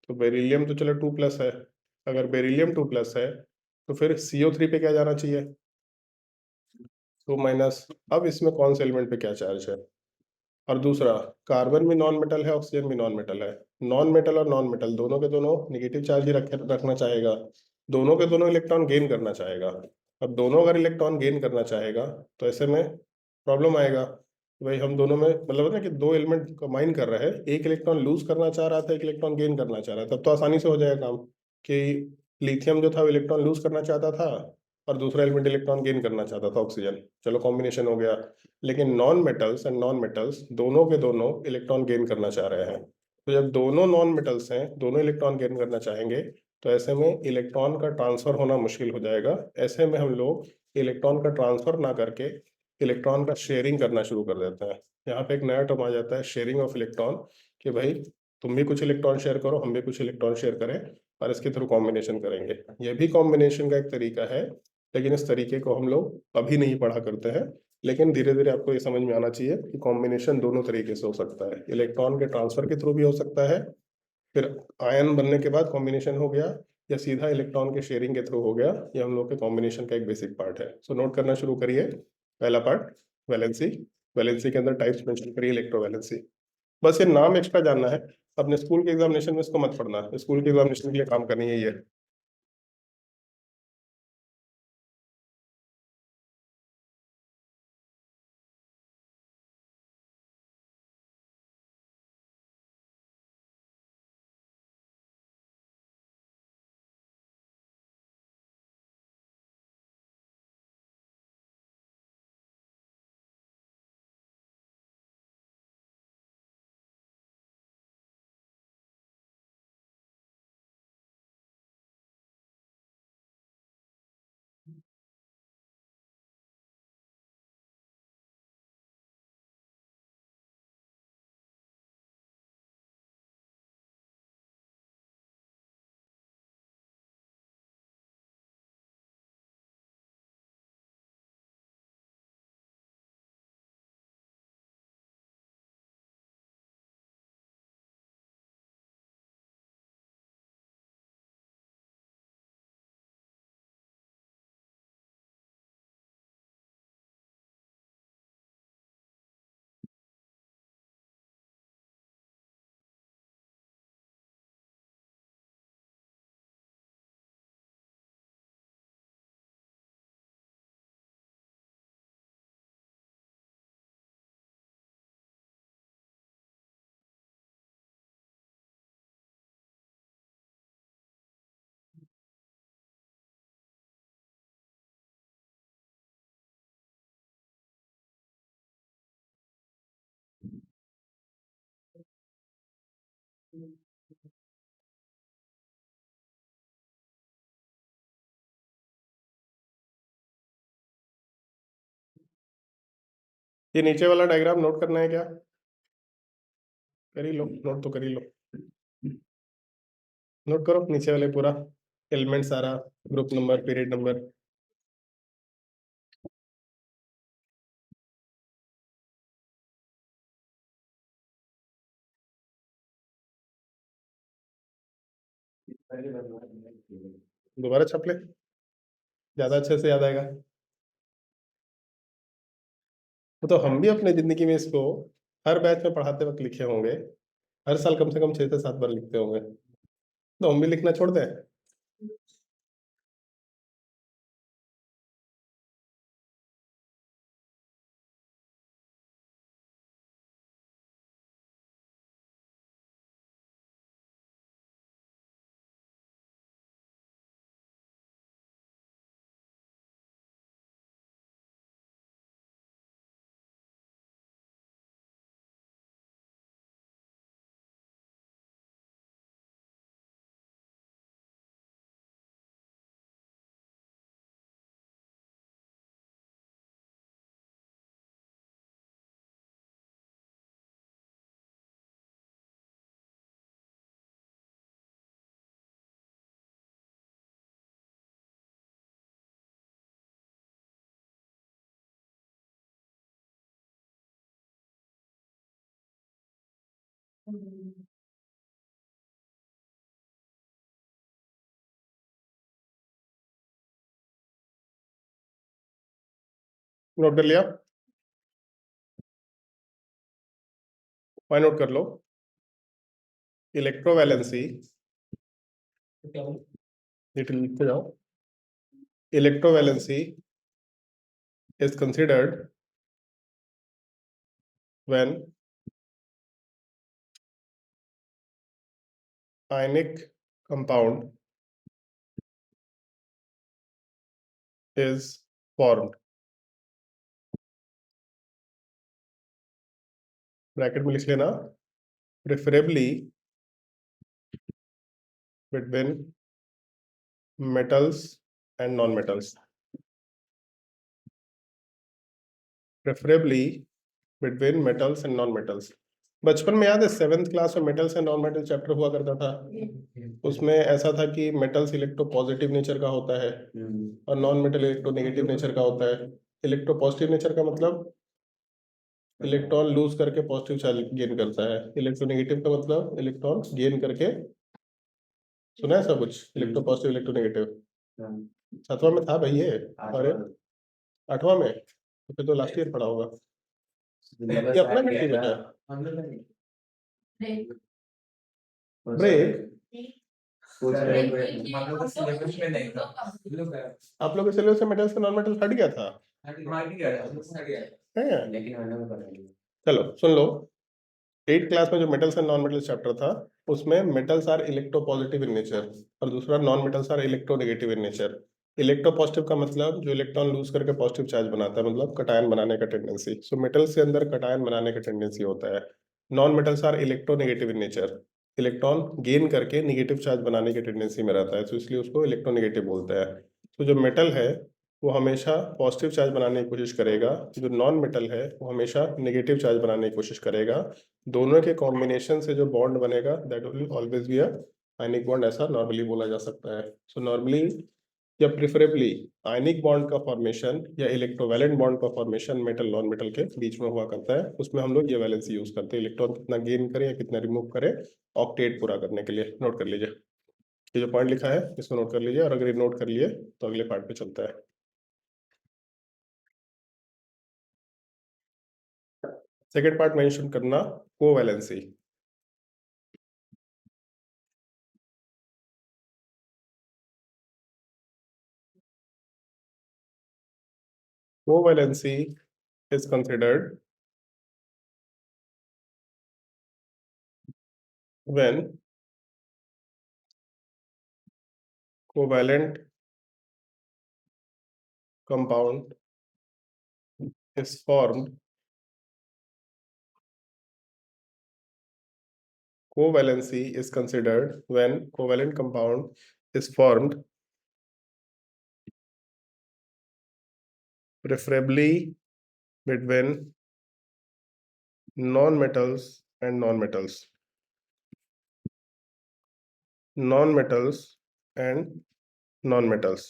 तो बेरिलियम तो चलो 2+ है, अगर बेरिलियम 2+ है तो फिर CO3 पे क्या जाना चाहिए? 2-। अब इसमें कौन से एलिमेंट पे क्या चार्ज है? और दूसरा, कार्बन भी नॉन मेटल है, ऑक्सीजन भी नॉन मेटल है। नॉन मेटल और नॉन मेटल दोनों के दोनों निगेटिव चार्ज ही रखना चाहेगा, दोनों के दोनों इलेक्ट्रॉन गेन करना चाहेगा। अब दोनों अगर इलेक्ट्रॉन गेन करना चाहेगा तो ऐसे में प्रॉब्लम आएगा। भाई हम दोनों में मतलब है ना कि दो एलिमेंट कंबाइन कर रहे हैं, एक इलेक्ट्रॉन लूज करना चाह रहा था, एक इलेक्ट्रॉन गेन करना चाह रहा था, तब तो आसानी से हो जाएगा काम कि लिथियम जो था वो इलेक्ट्रॉन लूज करना चाहता था और दूसरा एलिमेंट इलेक्ट्रॉन गेन करना चाहता था ऑक्सीजन, चलो कॉम्बिनेशन हो गया। लेकिन non metals and non metals दोनों के दोनों इलेक्ट्रॉन गेन करना चाह रहे हैं। तो जब दोनों नॉन मेटल्स हैं, दोनों इलेक्ट्रॉन गेन करना चाहेंगे, तो ऐसे में इलेक्ट्रॉन का ट्रांसफर होना मुश्किल हो जाएगा। ऐसे में हम लोग इलेक्ट्रॉन का ट्रांसफर ना करके इलेक्ट्रॉन का शेयरिंग करना शुरू कर देते हैं। यहाँ पे एक नया टर्म आ जाता है, शेयरिंग ऑफ इलेक्ट्रॉन, कि भाई तुम भी कुछ इलेक्ट्रॉन शेयर करो, हम भी कुछ इलेक्ट्रॉन शेयर करें और इसके थ्रू कॉम्बिनेशन करेंगे। ये भी कॉम्बिनेशन का एक तरीका है, लेकिन इस तरीके को हम लोग अभी नहीं पढ़ा करते हैं। लेकिन धीरे धीरे आपको ये समझ में आना चाहिए कि कॉम्बिनेशन दोनों तरीके से हो सकता है, इलेक्ट्रॉन के ट्रांसफर के थ्रू भी हो सकता है, फिर आयन बनने के बाद कॉम्बिनेशन हो गया, या सीधा इलेक्ट्रॉन के शेयरिंग के थ्रू हो गया। ये हम लोग के कॉम्बिनेशन का एक बेसिक पार्ट है। सो नोट करना शुरू करिए। पहला पार्ट वैलेंसी, वैलेंसी के अंदर टाइप्स मेंशन करिए इलेक्ट्रोवैलेंसी। बस ये नाम एक्स्ट्रा जानना है, अपने स्कूल के एग्जामिनेशन में इसको मत पढ़ना, स्कूल के एग्जामिनेशन के लिए काम करनी है ये। ये नीचे वाला डायग्राम नोट करना है क्या? कर ही लो, नोट तो कर ही लो। नोट करो नीचे वाले पूरा एलिमेंट सारा, ग्रुप नंबर, पीरियड नंबर। दोबारा छाप ले, ज्यादा अच्छे से याद आएगा। वो तो हम भी अपने जिंदगी में इसको हर बैच में पढ़ाते वक्त लिखे होंगे, हर साल कम से कम 6 से 7 बार लिखते होंगे, तो हम भी लिखना छोड़ दें? नोट कर लिया? पॉइंट नोट कर लो। इलेक्ट्रोवैलेंसी, लिटिल लिखते जाओ। Electrovalency is considered when ionic compound is formed। Bracket में लिख लेना, preferably between metals and non-metals। Preferably between metals and non-metals। बचपन में याद है 7th क्लास में metals and non metal chapter हुआ करता था, उसमें ऐसा था कि मेटल्स इलेक्ट्रो पॉजिटिव नेचर का होता है और non metal electro negative nature का होता है। इलेक्ट्रो पॉजिटिव नेचर का मतलब इलेक्ट्रॉन लूज करके पॉजिटिव चार्ज गेन करता है, इलेक्ट्रोनेगेटिव का मतलब इलेक्ट्रॉन गेन करके। सुना है सब कुछ, इलेक्ट्रो पॉजिटिव इलेक्ट्रो नेगेटिव 7वां में था भाई ये। अरे 8वां में तो फिर तो लास्ट ईयर पढ़ा होगा ये अपना गलती बेटा। ब्रेक आप लोग के सिलेबस से मेटल्स का नॉन मेटल हट गया था है? चलो सुन लो, 8th क्लास में जो metals and non metals chapter था उसमें metals are electropositive in nature और दूसरा non metals are electronegative in nature. Electropositive का मतलब जो इलेक्ट्रॉन लूज करके पॉजिटिव चार्ज बनाता है, मतलब कटायन बनाने का टेंडेंसी। सो मेटल्स के अंदर कटायन बनाने का टेंडेंसी होता है। Non metals are electronegative in nature, electron gain करके निगेटिव चार्ज बनाने की टेंडेंसी में रहता है, तो इसलिए उसको इलेक्ट्रोनेगेटिव बोलते हैं। तो जो मेटल है वो हमेशा पॉजिटिव चार्ज बनाने की कोशिश करेगा, जो नॉन मेटल है वो हमेशा नेगेटिव चार्ज बनाने की कोशिश करेगा। दोनों के कॉम्बिनेशन से जो बॉन्ड बनेगा that will always be a ionic bond, ऐसा नॉर्मली बोला जा सकता है। सो नॉर्मली या प्रेफरेबली आयनिक बॉन्ड का फॉर्मेशन या इलेक्ट्रोवैलेंट बॉन्ड का फॉर्मेशन मेटल नॉन मेटल के बीच में हुआ करता है। उसमें हम लोग ये वैलेंसी यूज करते हैं, इलेक्ट्रॉन कितना गेन करें या कितना रिमूव करें ऑक्टेट पूरा करने के लिए। नोट कर लीजिए, ये जो पॉइंट लिखा है इसको नोट कर लीजिए, और अगर ये नोट कर लिए तो अगले पार्ट पे चलता है। सेकेंड पार्ट मेंशन करना, covalency. Covalency is considered when covalent compound is formed covalency is considered when covalent compound is formed preferably between non-metals and non-metals and non-metals।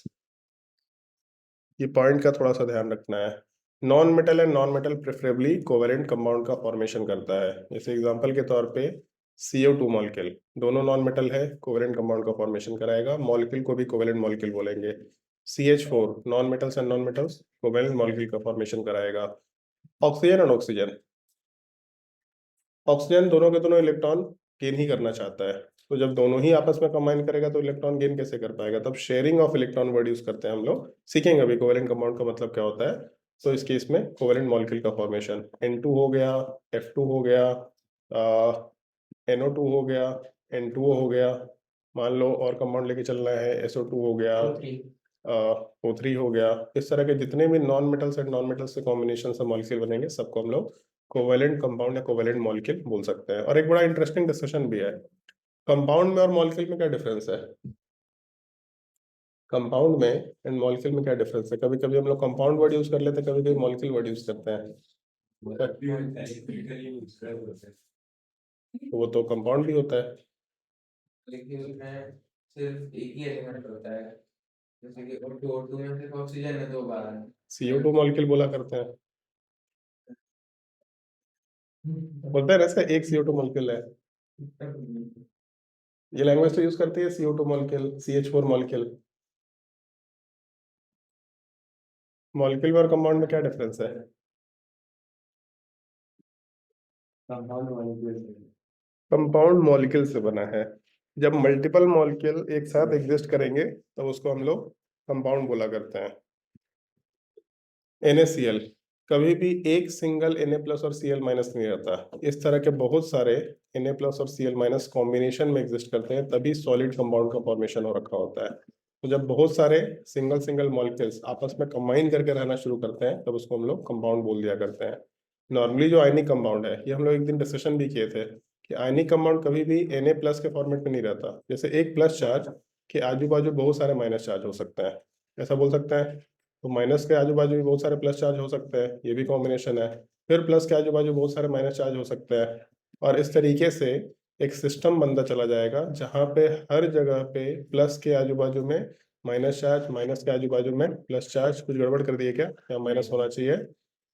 ये पॉइंट का थोड़ा सा ध्यान रखना है। Non metal and non metal preferably covalent compound का formation करता है। जैसे एग्जांपल के तौर पे CO2 मॉलिक्यूल, दोनों नॉन मेटल है, कोवेलेंट कंपाउंड का फॉर्मेशन कराएगा। मॉलिक्यूल को भी कोवेलेंट मॉलिक्यूल बोलेंगे। CH4 non metals and non metals covalent molecule का फॉर्मेशन कराएगा। ऑक्सीजन एंड ऑक्सीजन, ऑक्सीजन दोनों के दोनों इलेक्ट्रॉन गेन ही करना चाहता है, तो जब दोनों ही आपस में कंबाइन करेगा तो इलेक्ट्रॉन गेन कैसे कर पाएगा? तब sharing of electron word use करते हैं हम लोग। सीखेंगे अभी कोवेलेंट कंपाउंड का मतलब क्या होता है। तो इस केस में कोवेलेंट मॉलिक्यूल का फॉर्मेशन N2 हो गया, F2 हो गया, NO2 हो गया, N2O हो गया। मान लो और कंपाउंड लेके चलना है, SO2 हो गया, O3 हो गया। इस तरह के जितने भी non metals and non metals से कॉम्बिनेशन से मॉलिक्यूल बनेंगे सबको हम लोग कोवेलेंट कंपाउंड या कोवेलेंट मॉलिक्यूल बोल सकते हैं। और एक बड़ा इंटरेस्टिंग डिस्कशन भी है, कंपाउंड में और मॉलिक्यूल में क्या डिफरेंस है। कंपाउंड में एंड मॉलिक्यूल में क्या डिफरेंस है? कभी कभी हम लोग कंपाउंड वर्ड यूज कर लेते हैं, कभी कभी मॉलिक्यूल वर्ड यूज करते हैं। तो वो तो कंपाउंड भी होता है। लेकिन में सिर्फ एक ही एलिमेंट होता है, जैसे कि O2 में सिर्फ ऑक्सीजन है 2 बार। CO2 मॉलिक्यूल बोला करते हैं, बोलते हैं ना इसका एक CO2 मॉलिक्यूल है। ये लैंग्वेज तो यूज करती है CO2 molecule, CH4 molecule. Molecule और कंपाउंड में क्या डिफरेंस है? कंपाउंड मॉलिक्यूल से बना है। जब मल्टीपल मॉलिक्यूल एक साथ एग्जिस्ट करेंगे तब उसको हम लोग कंपाउंड बोला करते हैं। NaCl, कभी भी एक सिंगल Na प्लस और Cl माइनस नहीं रहता। इस तरह के बहुत सारे Na प्लस और Cl माइनस कॉम्बिनेशन में एग्जिस्ट करते हैं, तभी सॉलिड कंपाउंड का फॉर्मेशन हो रखा होता है। तो जब बहुत सारे सिंगल सिंगल मॉलिक्यूल्स आपस में कंबाइन करके रहना शुरू करते हैं तब उसको हम लोग कंपाउंड बोल दिया करते हैं। नॉर्मली जो आयनिक कंपाउंड है, ये हम लोग एक दिन डिस्कशन भी किए थे कि आयनिक कंपाउंड कभी भी Na प्लस के फॉर्मेट में नहीं रहता। जैसे एक प्लस चार्ज के आजू बाजू बहुत सारे माइनस चार्ज हो सकते हैं, ऐसा बोल सकते हैं। तो माइनस के आजू बाजू भी बहुत सारे प्लस चार्ज हो सकते हैं, ये भी कॉम्बिनेशन है। फिर प्लस के आजू बाजू बहुत सारे माइनस चार्ज हो सकते हैं। और इस तरीके से एक सिस्टम बनता चला जाएगा जहाँ पे हर जगह पे प्लस के आजू बाजू में माइनस चार्ज, माइनस के आजू बाजू में प्लस चार्ज। कुछ गड़बड़ कर दिए क्या? यहाँ माइनस होना चाहिए,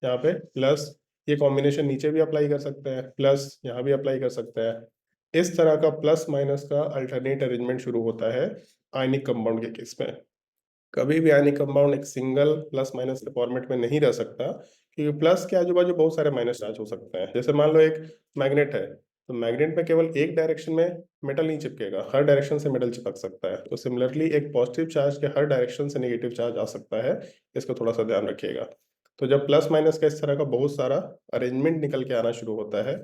यहाँ पे प्लस। ये कॉम्बिनेशन नीचे भी अप्लाई कर सकते हैं, प्लस यहाँ भी अप्लाई कर सकते हैं। इस तरह का प्लस माइनस का अल्टरनेट अरेंजमेंट शुरू होता है आयनिक कंपाउंड के केस में। कभी भी आयनिक कंपाउंड एक सिंगल प्लस माइनस के फॉर्मेट में नहीं रह सकता, क्योंकि प्लस के आजू बाजू बहुत सारे माइनस चार्ज हो सकते हैं। जैसे मान लो एक मैग्नेट है, तो मैग्नेट में केवल एक डायरेक्शन में मेटल नहीं चिपकेगा, हर डायरेक्शन से मेटल चिपक सकता है। तो सिमिलरली एक पॉजिटिव चार्ज के हर डायरेक्शन से नेगेटिव चार्ज आ सकता है, इसको थोड़ा सा ध्यान रखिएगा। तो जब प्लस माइनस का इस तरह का बहुत सारा अरेंजमेंट निकल के आना शुरू होता है,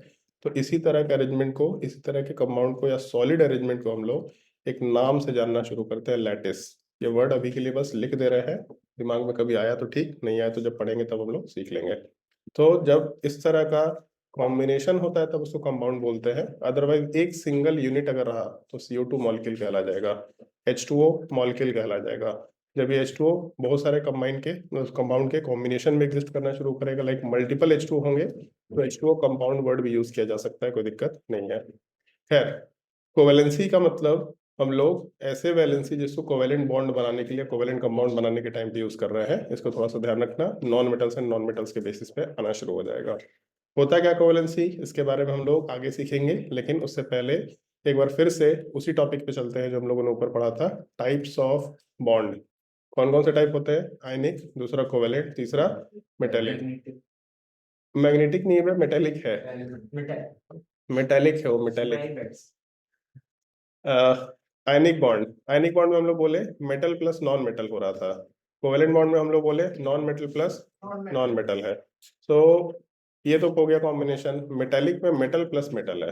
तो इसी तरह के अरेंजमेंट को, इसी तरह के कंपाउंड को या सॉलिड अरेंजमेंट को हम लोग एक नाम से जानना शुरू करते हैं, लैटिस। ये वर्ड अभी के लिए बस लिख दे रहे हैं, दिमाग में कभी आया तो ठीक, नहीं आया तो जब पढ़ेंगे तब हम लोग सीख लेंगे। तो जब इस तरह का कॉम्बिनेशन होता है तब उसको कंपाउंड बोलते हैं। अदरवाइज एक सिंगल यूनिट अगर रहा तो CO2 मॉलिक्यूल कहला जाएगा, H2O मॉलिक्यूल कहला जाएगा। जब ये H2O बहुत सारे कंबाइन के कंपाउंड के कॉम्बिनेशन में एग्जिस्ट करना शुरू करेगा, लाइक मल्टीपल H2O होंगे, तो H2O कंपाउंड वर्ड भी यूज किया जा सकता है, कोई दिक्कत नहीं है। खैर, कोवेलेंसी का मतलब हम लोग ऐसे वैलेंसी जिसको कोवेलेंट बॉन्ड बनाने के लिए, कोवेलेंट कंपाउंड बनाने के टाइम पे यूज कर रहे हैं, इसको थोड़ा सा ध्यान रखना। Non metals and non metals के बेसिस पे आना शुरू हो जाएगा। होता क्या कोवेलेंसी, इसके बारे में हम लोग आगे सीखेंगे, लेकिन उससे पहले एक बार फिर से उसी टॉपिक पे चलते हैं जो हम लोगों ने ऊपर पढ़ा था, टाइप्स ऑफ बॉन्ड। कौन कौन से टाइप होते हैं? आयनिक, दूसरा कोवेलेंट, तीसरा मेटेलिक। मैग्नेटिक नहीं है, मेटेलिक है। मेटेलिक है वो, metallic. Ionic bond, ionic bond में हम लोग बोले मेटल प्लस नॉन मेटल हो रहा था। कोवेलेंट बॉन्ड में हम लोग बोले non metal plus non metal है। सो ये तो हो गया कॉम्बिनेशन। मेटेलिक में मेटल प्लस मेटल है।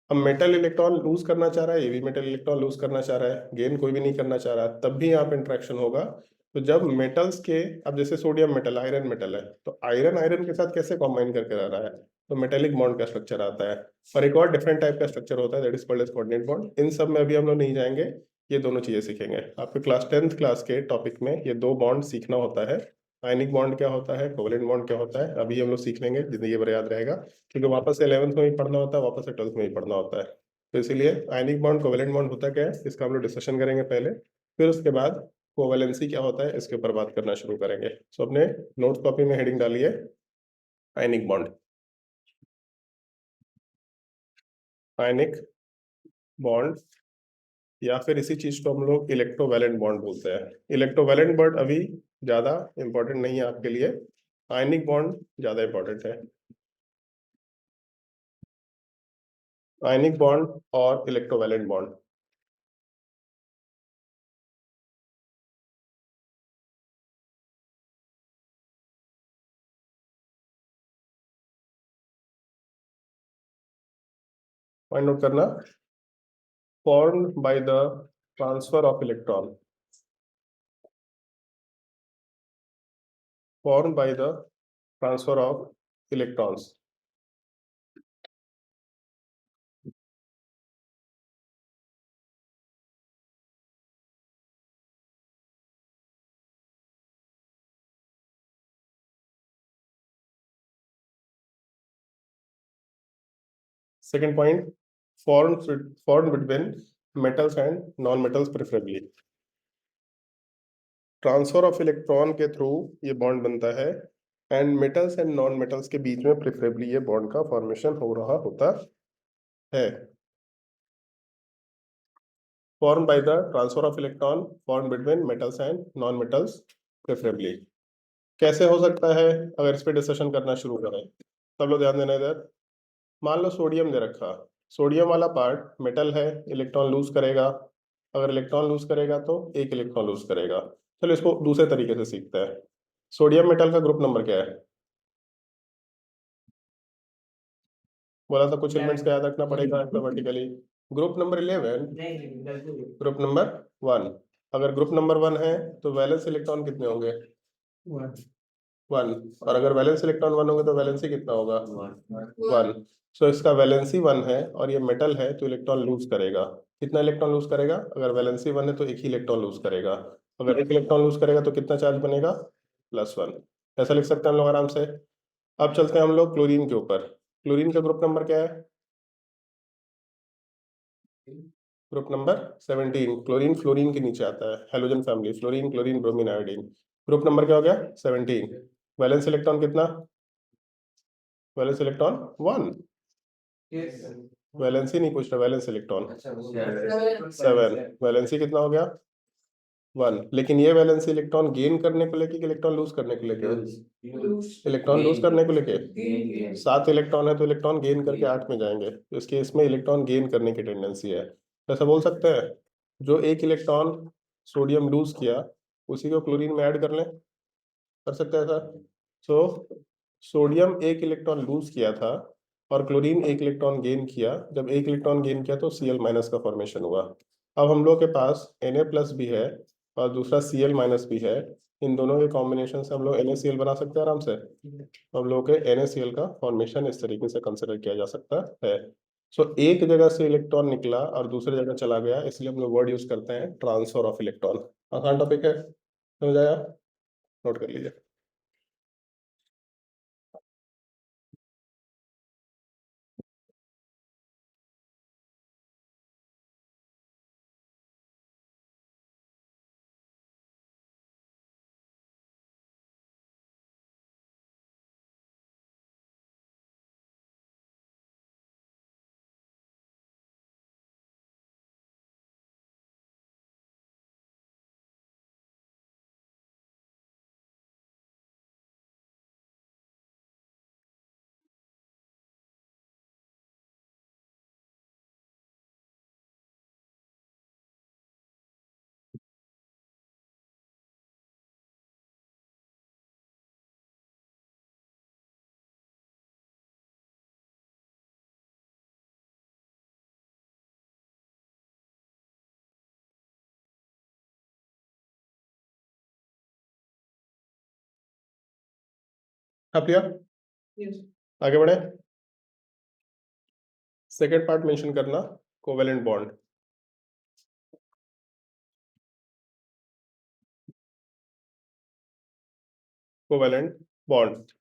अब मेटल इलेक्ट्रॉन लूज करना चाह रहा है, ये भी मेटल इलेक्ट्रॉन लूज करना चाह रहा है, गेन कोई भी नहीं करना चाह रहा, तब भी यहाँ पे इंट्रैक्शन होगा। तो जब मेटल्स के, अब जैसे सोडियम मेटल, आयरन मेटल है, तो आयरन आयरन के साथ कैसे कॉम्बाइन करके रह रहा है, तो मेटेलिक बॉन्ड का स्ट्रक्चर आता है। और एक और डिफरेंट टाइप का स्ट्रक्चर होता है, that is called as coordinate bond. इन सब में अभी हम लोग नहीं जाएंगे, ये दोनों चीजें सीखेंगे। आपके क्लास 10th क्लास के टॉपिक में ये दो बॉन्ड सीखना होता है। आयनिक बॉन्ड क्या होता है, कोवेलेंट बॉन्ड क्या होता है, अभी हम लोग सीख लेंगे, जिंदगी भर याद रहेगा, क्योंकि वापस से 11th में भी पढ़ना होता है, वापस से 12th में भी पढ़ना होता है। तो इसीलिए आयनिक बॉन्ड कोवेलेंट बॉन्ड होता क्या है, इसका हम लोग डिस्कशन करेंगे पहले, फिर उसके बाद कोवेलेंसी क्या होता है इसके ऊपर बात करना शुरू करेंगे। सो अपने नोट कॉपी में हेडिंग डालिए आयनिक बॉन्ड। आयनिक बॉन्ड, या फिर इसी चीज को हम लोग इलेक्ट्रोवैलेंट बॉन्ड बोलते हैं। इलेक्ट्रोवैलेंट बॉन्ड अभी ज्यादा इंपॉर्टेंट नहीं है आपके लिए, आयनिक बॉन्ड ज्यादा इंपॉर्टेंट है। आयनिक बॉन्ड और इलेक्ट्रोवैलेंट बॉन्ड। पॉइंट नोट करना, formed by the transfer of electron, formed by the transfer of electrons. Second point, formed between metals and non-metals preferably. Transfer of electron के through ये bond बनता है, and metals and non metals के बीच में preferably ये bond का formation हो रहा होता है। Form by the transfer of electron, form between metals and non metals preferably. कैसे हो सकता है, अगर इस पे डिस्कशन करना शुरू करें, सब लोग ध्यान देना इधर। मान लो सोडियम दे रखा, सोडियम वाला पार्ट मेटल है, इलेक्ट्रॉन लूज करेगा, अगर इलेक्ट्रॉन लूज करेगा तो एक इलेक्ट्रॉन लूज करेगा। चलो इसको दूसरे तरीके से सीखते हैं। सोडियम मेटल का ग्रुप नंबर क्या है, बोला था कुछ एलिमेंट्स का याद रखना पड़ेगा alphabetically. Group number 11, group number 1। अगर ग्रुप नंबर 1 है तो वैलेंस इलेक्ट्रॉन कितने होंगे, 1। और अगर वैलेंस इलेक्ट्रॉन 1 होंगे तो वैलेंसी कितना होगा, 1। सो इसका वैलेंसी 1 है और ये मेटल है, तो इलेक्ट्रॉन लूज करेगा। कितना इलेक्ट्रॉन लूज करेगा, अगर वैलेंसी 1 है तो एक ही इलेक्ट्रॉन लूज करेगा, अगर एक इलेक्ट्रॉन लूज करेगा तो कितना चार्ज बनेगा, +1। ऐसा लिख सकते हैं हम लोग आराम से। अब चलते हैं हम लोग क्लोरीन के ऊपर। क्लोरीन का ग्रुप नंबर क्या है, ग्रुप नंबर 17। क्लोरीन फ्लोरीन के नीचे आता है, halogen family, fluorine chlorine bromine iodine. Group number क्या हो गया, 17। वैलेंस इलेक्ट्रॉन कितना, वैलेंस इलेक्ट्रॉन 1। वैलेंसी नहीं पूछ रहा, वैलेंस इलेक्ट्रॉन 7। वैलेंसी कितना हो गया, 1। लेकिन ये वैलेंसी इलेक्ट्रॉन गेन करने को लेके, इलेक्ट्रॉन लूज करने को लेके, इलेक्ट्रॉन लूज करने को लेके। 7 इलेक्ट्रॉन है तो इलेक्ट्रॉन गेन करके 8 में जाएंगे, तो इस केस में इलेक्ट्रॉन गेन करने की टेंडेंसी है। तो ऐसा बोल सकते हैं, जो एक इलेक्ट्रॉन सोडियम लूज किया उसी को क्लोरीन में ऐड कर लें, कर सकते हैं ऐसा। सो सोडियम एक इलेक्ट्रॉन लूज किया था और क्लोरीन एक इलेक्ट्रॉन गेन किया, जब एक इलेक्ट्रॉन गेन किया तो Cl माइनस का फॉर्मेशन हुआ। अब हम लोग के पास Na+ भी है और दूसरा Cl माइनस भी है, इन दोनों के कॉम्बिनेशन से हम लोग NaCl बना सकते हैं आराम से। हम लोग के NaCl का फॉर्मेशन इस तरीके से कंसिडर किया जा सकता है। सो एक जगह से इलेक्ट्रॉन निकला और दूसरी जगह चला गया, इसलिए हम लोग वर्ड यूज करते हैं ट्रांसफर ऑफ इलेक्ट्रॉन। आसान टॉपिक है, समझ आया, नोट कर लीजिए। हाँ प्रिया, आगे बढ़े। सेकेंड पार्ट मेंशन करना, कोवेलेंट बॉन्ड। कोवेलेंट बॉन्ड,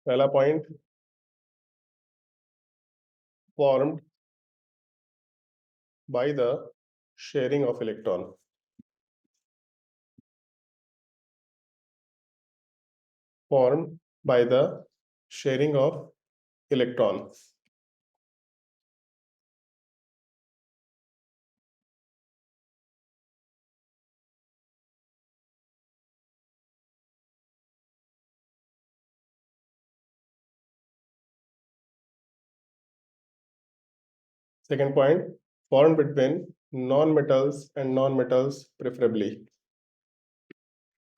पहला point, formed by the sharing of electron. Formed by the sharing of electron. Second point, formed between non-metals and non-metals preferably.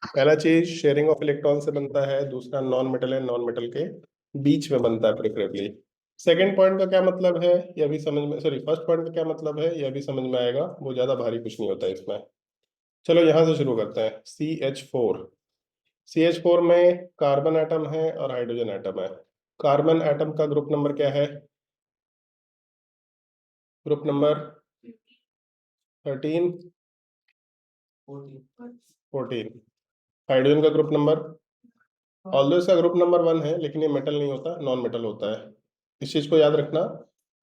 पहला चीज शेयरिंग ऑफ इलेक्ट्रॉन से बनता है, दूसरा non metal and non metal के बीच में बनता है प्रेफरेबली। सेकेंड पॉइंट का क्या मतलब है यह भी समझ में, सॉरी फर्स्ट पॉइंट का क्या मतलब है यह भी समझ में आएगा, वो ज्यादा भारी कुछ नहीं होता है इसमें। चलो यहां से शुरू करते हैं। CH4, CH4 में कार्बन एटम है और हाइड्रोजन एटम है। कार्बन एटम का ग्रुप नंबर क्या है? Group number 13, 14। हाइड्रोजन का ग्रुप नंबर, ऑल्दो इसका ग्रुप नंबर 1 है लेकिन ये मेटल नहीं होता, नॉन मेटल होता है। इस चीज को याद रखना।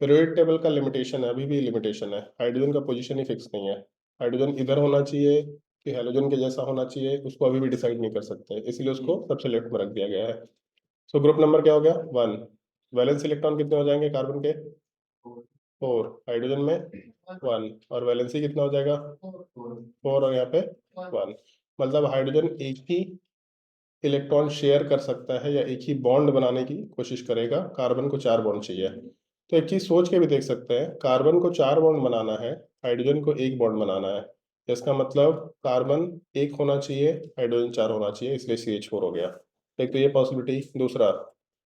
पीरियोडिक टेबल का लिमिटेशन है, अभी भी लिमिटेशन है, हाइड्रोजन का पोजीशन ही फिक्स नहीं है। हाइड्रोजन इधर होना चाहिए कि हैलोजन के जैसा होना चाहिए, उसको अभी भी डिसाइड नहीं कर सकते, इसलिए उसको सबसे लेफ्ट में रख दिया गया है। सो ग्रुप नंबर क्या हो गया? 1। वैलेंस इलेक्ट्रॉन कितने हो जाएंगे कार्बन के? 4। हाइड्रोजन में 1, और वैलेंसी कितना हो जाएगा? 4, और यहाँ पे 1। मतलब हाइड्रोजन एक ही इलेक्ट्रॉन शेयर कर सकता है या एक ही बॉन्ड बनाने की कोशिश करेगा, कार्बन को 4 बॉन्ड चाहिए। तो एक चीज सोच के भी देख सकते हैं, कार्बन को 4 बॉन्ड बनाना है, हाइड्रोजन को 1 बॉन्ड बनाना है। इसका मतलब कार्बन 1 होना चाहिए, हाइड्रोजन 4 होना चाहिए, इसलिए CH4 हो गया। एक तो ये पॉसिबिलिटी। दूसरा,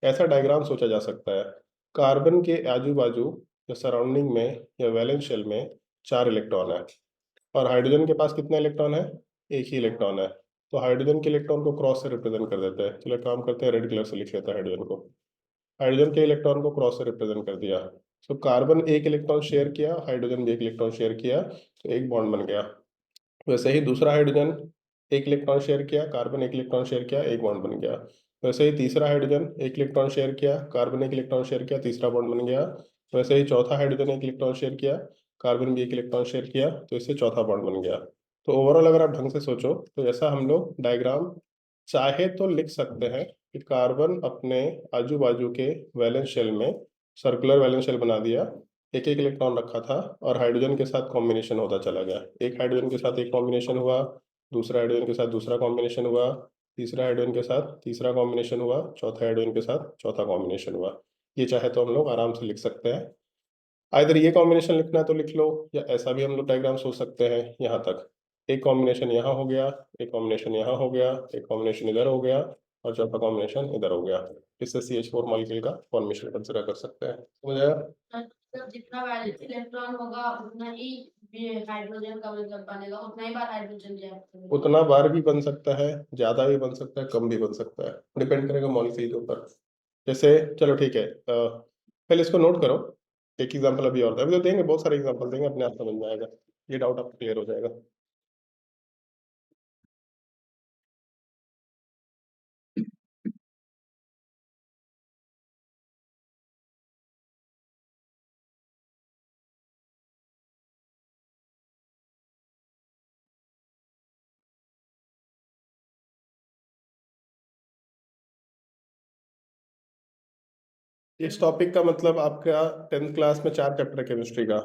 ऐसा डायग्राम सोचा जा सकता है, कार्बन के आजू बाजू या सराउंडिंग में या वैलेंस शेल में 4 इलेक्ट्रॉन है, और हाइड्रोजन के पास कितने इलेक्ट्रॉन है? एक ही इलेक्ट्रॉन है। तो हाइड्रोजन के इलेक्ट्रॉन को क्रॉस से रिप्रेजेंट कर देते हैं। चलो एक काम करते हैं, रेड कलर से लिख लेते हैं हाइड्रोजन को। हाइड्रोजन के इलेक्ट्रॉन को क्रॉस से रिप्रेजेंट कर दिया। तो कार्बन एक इलेक्ट्रॉन शेयर किया, हाइड्रोजन भी एक इलेक्ट्रॉन शेयर किया, तो एक बॉन्ड बन गया। वैसे ही दूसरा हाइड्रोजन एक इलेक्ट्रॉन शेयर किया, कार्बन एक इलेक्ट्रॉन शेयर किया, एक बॉन्ड बन गया। वैसे ही तीसरा हाइड्रोजन एक इलेक्ट्रॉन शेयर किया, कार्बन एक इलेक्ट्रॉन शेयर किया, तीसरा बॉन्ड बन गया। वैसे ही चौथा हाइड्रोजन एक इलेक्ट्रॉन शेयर किया, कार्बन भी एक इलेक्ट्रॉन शेयर किया, तो इससे चौथा बॉन्ड बन गया। तो ओवरऑल अगर आप ढंग से सोचो तो ऐसा हम लोग डायग्राम चाहे तो लिख सकते हैं कि कार्बन अपने आजू बाजू के वैलेंस शेल में सर्कुलर वैलेंस शेल बना दिया, एक एक इलेक्ट्रॉन रखा था, और हाइड्रोजन के साथ कॉम्बिनेशन होता चला गया। एक हाइड्रोजन के साथ एक कॉम्बिनेशन हुआ, दूसरा हाइड्रोजन के साथ दूसरा कॉम्बिनेशन हुआ, तीसरा हाइड्रोजन के साथ तीसरा कॉम्बिनेशन हुआ, चौथा हाइड्रोजन के साथ चौथा कॉम्बिनेशन हुआ। ये चाहे तो हम लोग आराम से लिख सकते हैं। आइदर ये कॉम्बिनेशन लिखना है तो लिख लो, या ऐसा भी हम लोग डायग्राम सोच सकते हैं। यहाँ तक एक कॉम्बिनेशन यहाँ हो गया, एक कॉम्बिनेशन यहाँ हो गया, एक कॉम्बिनेशन इधर हो गया, और चौथा कॉम्बिनेशन इधर हो गया। इससे CH4 मॉलिक्यूल का फॉर्मेशन कंसिडर कर सकते हैं। समझ आया? मतलब जितना वैलेंस इलेक्ट्रॉन होगा उतना ही ये हाइड्रोजन कवर कर पाएगा, उतना ही बार हाइड्रोजन रिएक्ट करेगा। उतना बार भी बन सकता है, ज्यादा भी बन सकता है, कम भी बन सकता है, डिपेंड करेगा मॉलिक्यूल के ऊपर। जैसे चलो ठीक है, पहले इसको नोट करो। एक एग्जांपल अभी और अभी तो देंगे, बहुत सारे एग्जांपल देंगे, अपने आप समझ में आएगा, ये डाउट आपको क्लियर हो जाएगा। इस टॉपिक का मतलब आपका 10th क्लास में 4 चैप्टर केमिस्ट्री का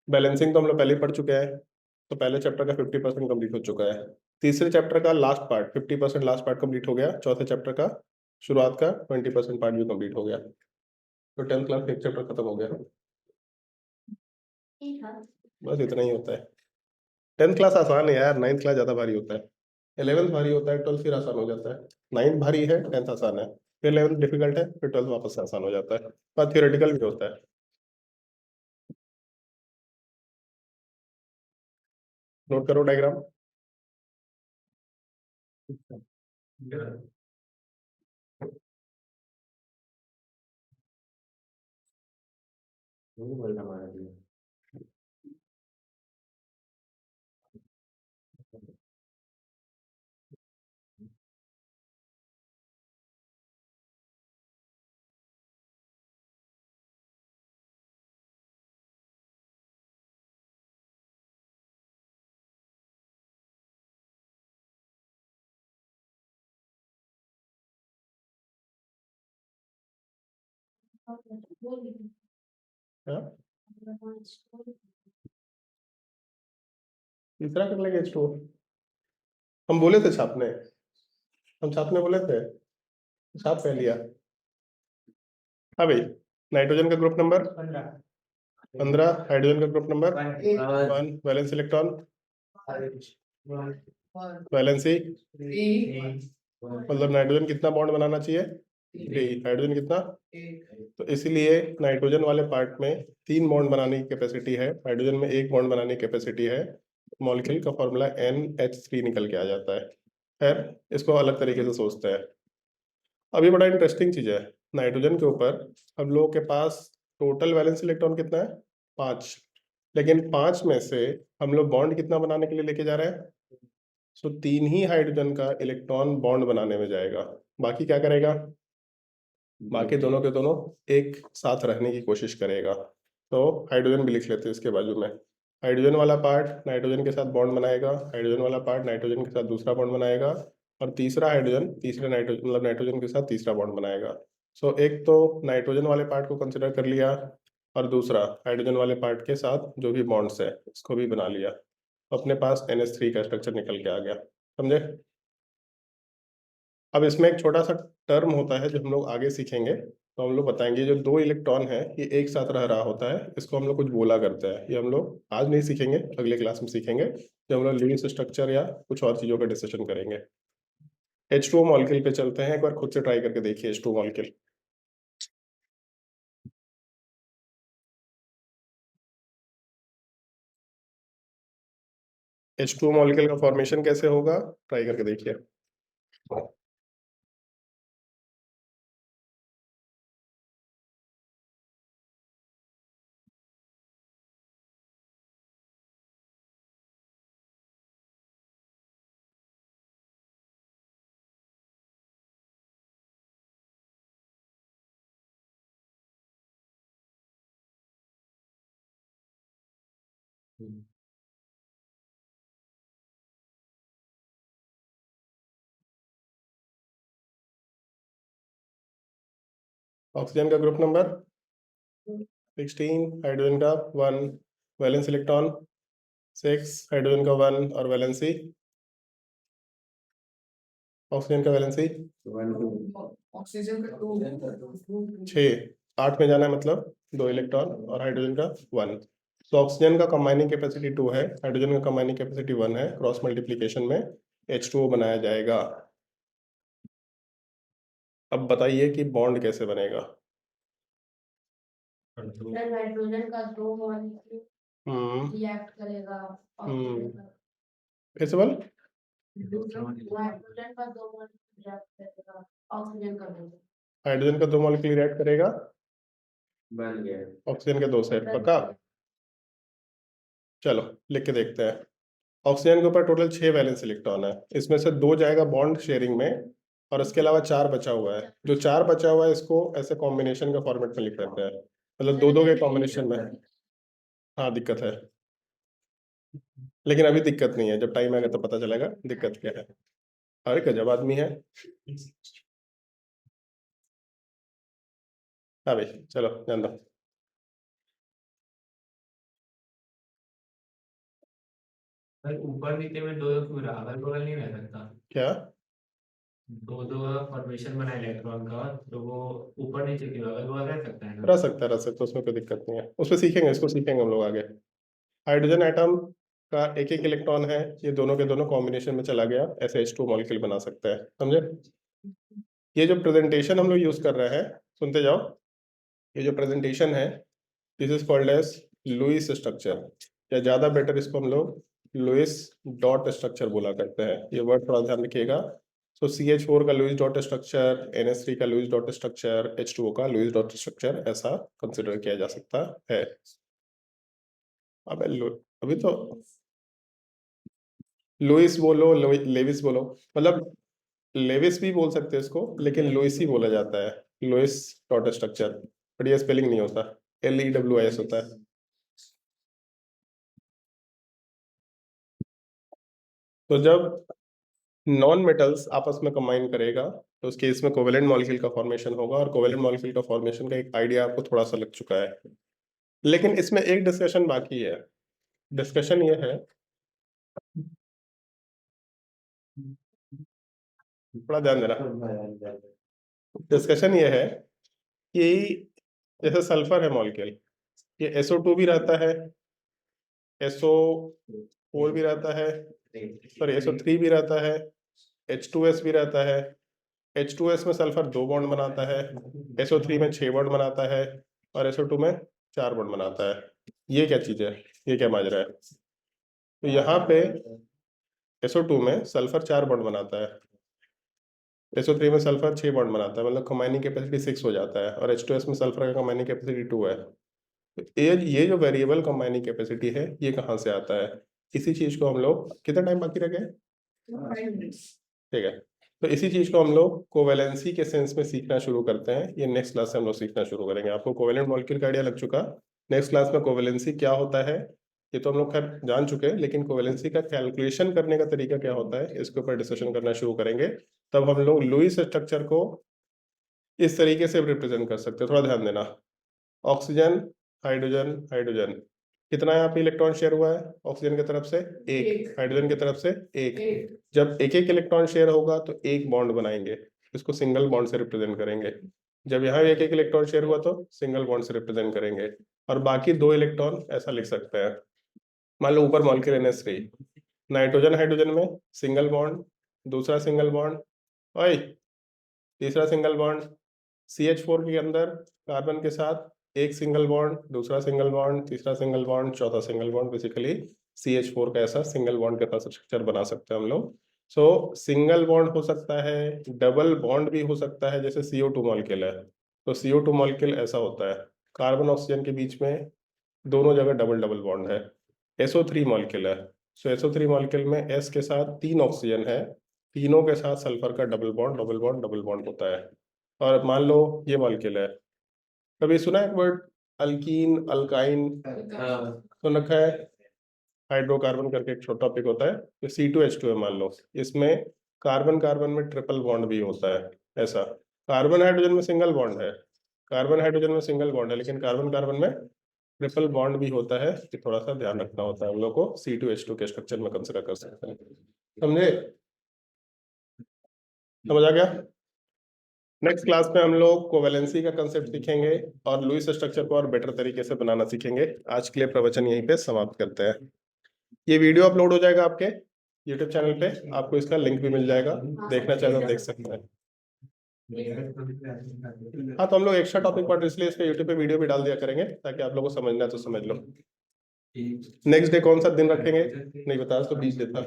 बैलेंसिंग तो हम लोग पहले ही पढ़ चुके हैं, तो पहले चैप्टर का 50% कंप्लीट हो चुका है। तीसरे चैप्टर का last part 50% last part complete हो गया, चौथे चैप्टर का शुरुआत का 20% पार्ट भी कंप्लीट हो गया, तो 10th क्लास का एक चैप्टर खत्म हो गया। बस इतना ही होता है। 10th क्लास आसान है यार, 9th क्लास ज्यादा भारी होता है, 11th भारी होता है, 12th फिर आसान हो जाता है। 9th भारी है, 10th आसान है, फिर 11th डिफिकल्ट है, फिर 12th वापस से आसान हो जाता है। पर थियोरेटिकल भी होता है। नोट करो डायग्राम। हाँ? तीसरा कर लेंगे H2O। हम बोले थे छापने, हम छापने बोले थे, छाप पह लिया। हाँ भाई, नाइट्रोजन का ग्रुप नंबर 15, हाइड्रोजन का group number 1, valence electron, valency, मतलब नाइट्रोजन कितना बॉन्ड बनाना चाहिए? 3। हाइड्रोजन कितना? तो इसीलिए नाइट्रोजन वाले पार्ट में 3 बॉन्ड बनाने की कैपेसिटी है, हाइड्रोजन में 1 बॉन्ड बनाने की कैपेसिटी है। मॉलिक्यूल का फॉर्मूला NH3 निकल के आ जाता है। खैर, इसको अलग तरीके से सोचते हैं। अब ये बड़ा इंटरेस्टिंग चीज है, नाइट्रोजन के ऊपर हम लोगों के पास टोटल वैलेंस इलेक्ट्रॉन कितना है? 5। लेकिन 5 में से हम लोग बॉन्ड कितना बनाने के लिए लेके जा रहे हैं? सो 3 ही हाइड्रोजन का इलेक्ट्रॉन बॉन्ड बनाने में जाएगा, बाकी क्या करेगा? बाकी दोनों के दोनों एक साथ रहने की कोशिश करेगा। तो हाइड्रोजन भी लिख लेते हैं इसके बाजू में। हाइड्रोजन वाला पार्ट नाइट्रोजन के साथ बॉन्ड बनाएगा, हाइड्रोजन वाला पार्ट नाइट्रोजन के साथ दूसरा बॉन्ड बनाएगा, और तीसरा हाइड्रोजन तीसरे नाइट्रोजन मतलब नाइट्रोजन के साथ तीसरा बॉन्ड बनाएगा। सो एक तो नाइट्रोजन वाले पार्ट को कंसिडर कर लिया, और दूसरा हाइड्रोजन वाले पार्ट के साथ जो भी बॉन्ड्स है इसको भी बना लिया। अपने पास NH3 का स्ट्रक्चर निकल के आ गया। समझे? अब इसमें एक छोटा सा टर्म होता है जो हम लोग आगे सीखेंगे, तो हम लोग बताएंगे जो 2 इलेक्ट्रॉन है ये एक साथ रह रहा होता है, इसको हम लोग कुछ बोला करते हैं। ये हम लोग आज नहीं सीखेंगे, अगले क्लास में सीखेंगे जब हम लोग लुईस स्ट्रक्चर या कुछ और चीज़ों का डिस्कशन करेंगे। H2O मॉलिक्यूल पे चलते हैं, एक बार खुद से ट्राई करके देखिए H2O मॉलिक्यूल। H2O मॉलिक्यूल का फॉर्मेशन कैसे होगा, ट्राई करके देखिए। ऑक्सीजन का ग्रुप नंबर 16, हाइड्रोजन का 1, वैलेंस इलेक्ट्रॉन 6, हाइड्रोजन का 1, और वैलेंसी ऑक्सीजन का वैलेंसी ऑक्सीजन का 2 6, 8 में जाना है, मतलब 2 इलेक्ट्रॉन, और हाइड्रोजन का 1। तो ऑक्सीजन का कंबाइनिंग कैपेसिटी 2 है, हाइड्रोजन का कंबाइनिंग कैपेसिटी 1 है। क्रॉस मल्टीप्लिकेशन में H2O बनाया जाएगा। अब बताइए कि बॉन्ड कैसे बनेगा? नाइट्रोजन का 2 मॉलिक्यूल हम्म रिएक्ट करेगा हम्म। ऑक्सीजन का। फिर से बोल। नाइट्रोजन का 2 मॉलिक्यूल रिएक्ट करेगा ऑक्सीजन का 2। हाइड्रोजन का 2 मॉलिक्यूल रिएक्ट करेगा बन गया। ऑक्सीजन के 2 से, पक्का? चलो लिख के देखते हैं। ऑक्सीजन के ऊपर टोटल 6 वैलेंस इलेक्ट्रॉन है, इसमें से 2 जाएगा बॉन्ड शेयरिंग में, और इसके अलावा 4 बचा हुआ है। जो 4 बचा हुआ है इसको ऐसे कॉम्बिनेशन का फॉर्मेट में लिख देते हैं, मतलब 2-2 के कॉम्बिनेशन में। हाँ, दिक्कत है, लेकिन अभी दिक्कत नहीं है, जब टाइम आएगा तो पता चलेगा दिक्कत क्या है। अरे गजब आदमी है। हाँ भाई, चलो ध्यान दो। भाई ऊपर नीचे में दो दो क्यों रहा, अगल बगल नहीं रह सकता? क्या? दो दो फॉर्मेशन बना इलेक्ट्रॉन का, तो वो ऊपर नीचे क्यों, अगल बगल रह सकता है ना? रह सकता है, रह सकता है, उसमें कोई दिक्कत नहीं है, उसमें सीखेंगे, इसको सीखेंगे हम लोग आगे। हाइड्रोजन एटम का एक एक इलेक्ट्रॉन है, ये दोनों के दोनों कॉम्बिनेशन में चला गया, ऐसे H2 मॉलिक्यूल बना सकते हैं। समझे? ये जो प्रेजेंटेशन हम लोग यूज कर रहे हैं, सुनते जाओ, ये जो प्रेजेंटेशन है this is called as Lewis structure, या ज़्यादा बेटर इसको हम लोग लुईस डॉट स्ट्रक्चर बोला करते हैं। ये वर्ड थोड़ा ध्यान रखिएगा। सो CH4 का लुईस डॉट स्ट्रक्चर, NH3 का लुईस डॉट स्ट्रक्चर, H2O का लुईस डॉट स्ट्रक्चर ऐसा कंसिडर किया जा सकता है। अभी तो लुईस बोलो, लेविस बोलो, मतलब लेविस भी बोल सकते हैं इसको, लेकिन लुईस ही बोला जाता है, लुईस डॉट स्ट्रक्चर, बट ये स्पेलिंग नहीं होता, LEWIS होता है। तो जब नॉन मेटल्स आपस में कंबाइन करेगा तो उस केस में कोवेलेंट मॉलिक्यूल का फॉर्मेशन होगा, और कोवेलेंट मॉलिक्यूल का फॉर्मेशन का एक आइडिया आपको थोड़ा सा लग चुका है। लेकिन इसमें एक डिस्कशन बाकी है। डिस्कशन ये है, थोड़ा ध्यान देना, डिस्कशन ये है कि जैसे सल्फर है मॉलिक्यूल, ये SO2 भी रहता है, SO4 भी रहता है, सॉरी SO3 भी रहता है, H2S भी रहता है। H2S में सल्फर 2 बॉन्ड बनाता है, SO3 में 6 बॉन्ड बनाता है, और SO2 में 4 बॉन्ड बनाता है। ये क्या चीज है, ये क्या माजरा है? तो यहाँ पे SO2 में सल्फर 4 बॉन्ड बनाता है, SO3 में सल्फर 6 बॉन्ड बनाता है, मतलब कंबाइनिंग कैपेसिटी 6 हो जाता है, और H2S में सल्फर का कंबाइनिंग कैपेसिटी 2 है। तो ये जो वेरिएबल कंबाइनिंग कैपेसिटी है, ये कहाँ से आता है? इसी चीज को हम लोग, कितना टाइम बाकी रह गया? ठीक है, तो इसी चीज को हम लोग कोवेलेंसी के सेंस में सीखना शुरू करते हैं। ये नेक्स्ट क्लास से हम लोग सीखना शुरू करेंगे। आपको कोवेलेंट मॉलिक्यूल का आइडिया लग चुका, नेक्स्ट क्लास में कोवेलेंसी क्या होता है ये तो हम लोग खैर जान चुके हैं, लेकिन कोवेलेंसी का कैलकुलेशन करने का तरीका क्या होता है इसके ऊपर डिस्कशन करना शुरू करेंगे। तब हम लोग लुईस स्ट्रक्चर को इस तरीके से रिप्रेजेंट कर सकते हैं। थोड़ा ध्यान देना, ऑक्सीजन, हाइड्रोजन, हाइड्रोजन, कितना यहाँ पे इलेक्ट्रॉन शेयर हुआ है? ऑक्सीजन की तरफ से एक, हाइड्रोजन की तरफ से एक। जब एक एक इलेक्ट्रॉन शेयर होगा तो एक बॉन्ड बनाएंगे, इसको सिंगल बॉन्ड से रिप्रेजेंट करेंगे। जब यहाँ एक एक इलेक्ट्रॉन शेयर हुआ तो सिंगल बॉन्ड से रिप्रेजेंट करेंगे, और बाकी 2 इलेक्ट्रॉन ऐसा लिख सकते हैं। मान लो ऊपर मॉलिक्यूल NH3, नाइट्रोजन हाइड्रोजन में सिंगल बॉन्ड, दूसरा सिंगल बॉन्ड, और तीसरा सिंगल बॉन्ड। CH4 के अंदर कार्बन के साथ एक सिंगल बॉन्ड, दूसरा सिंगल बॉन्ड, तीसरा सिंगल बॉन्ड, चौथा सिंगल बॉन्ड। बेसिकली CH4 का ऐसा सिंगल बॉन्ड के साथ स्ट्रक्चर बना सकते हैं हम लोग। सो सिंगल बॉन्ड हो सकता है, डबल बॉन्ड भी हो सकता है, जैसे CO2 मॉलिक्यूल है तो CO2 मॉलिक्यूल ऐसा होता है, कार्बन ऑक्सीजन के बीच में दोनों जगह डबल डबल बॉन्ड है। SO3 मॉलिक्यूल है, सो SO3 मॉलिक्यूल में S के साथ 3 ऑक्सीजन है, तीनों के साथ सल्फर का double bond double bond double bond होता है। और मान लो ये मॉलिक्यूल है, कभी सुना है वर्ड अल्कीन, अल्काइन सुन रखा है? हाइड्रोकार्बन करके एक छोटा टॉपिक होता है, तो C2H2 है मान लो, इसमें कार्बन कार्बन में ट्रिपल बॉन्ड भी होता है। ऐसा कार्बन हाइड्रोजन में सिंगल बॉन्ड है, कार्बन हाइड्रोजन में सिंगल बॉन्ड है, लेकिन कार्बन कार्बन में ट्रिपल बॉन्ड भी होता है। कि थोड़ा सा ध्यान रखना होता है हम लोग को, C2H2 के स्ट्रक्चर में कंसिडर कर सकते हैं। समझे? समझ आ गया? नेक्स्ट क्लास में हम लोग कोवेलेंसी का कंसेप्ट सीखेंगे और लुईस स्ट्रक्चर को और बेटर तरीके से बनाना सीखेंगे। आज के लिए प्रवचन यहीं पे समाप्त करते हैं। ये वीडियो अपलोड हो जाएगा आपके YouTube चैनल पे, आपको इसका लिंक भी मिल जाएगा, देखना चाहे तो देख सकते हैं। हाँ, तो हम लोग एक्स्ट्रा टॉपिक पढ़ इसलिए इस पे YouTube पे वीडियो भी डाल दिया करेंगे, ताकि आप लोगों को समझना है तो समझ लो। नेक्स्ट डे कौन सा दिन रखेंगे नहीं बता, तो 20 दिन था।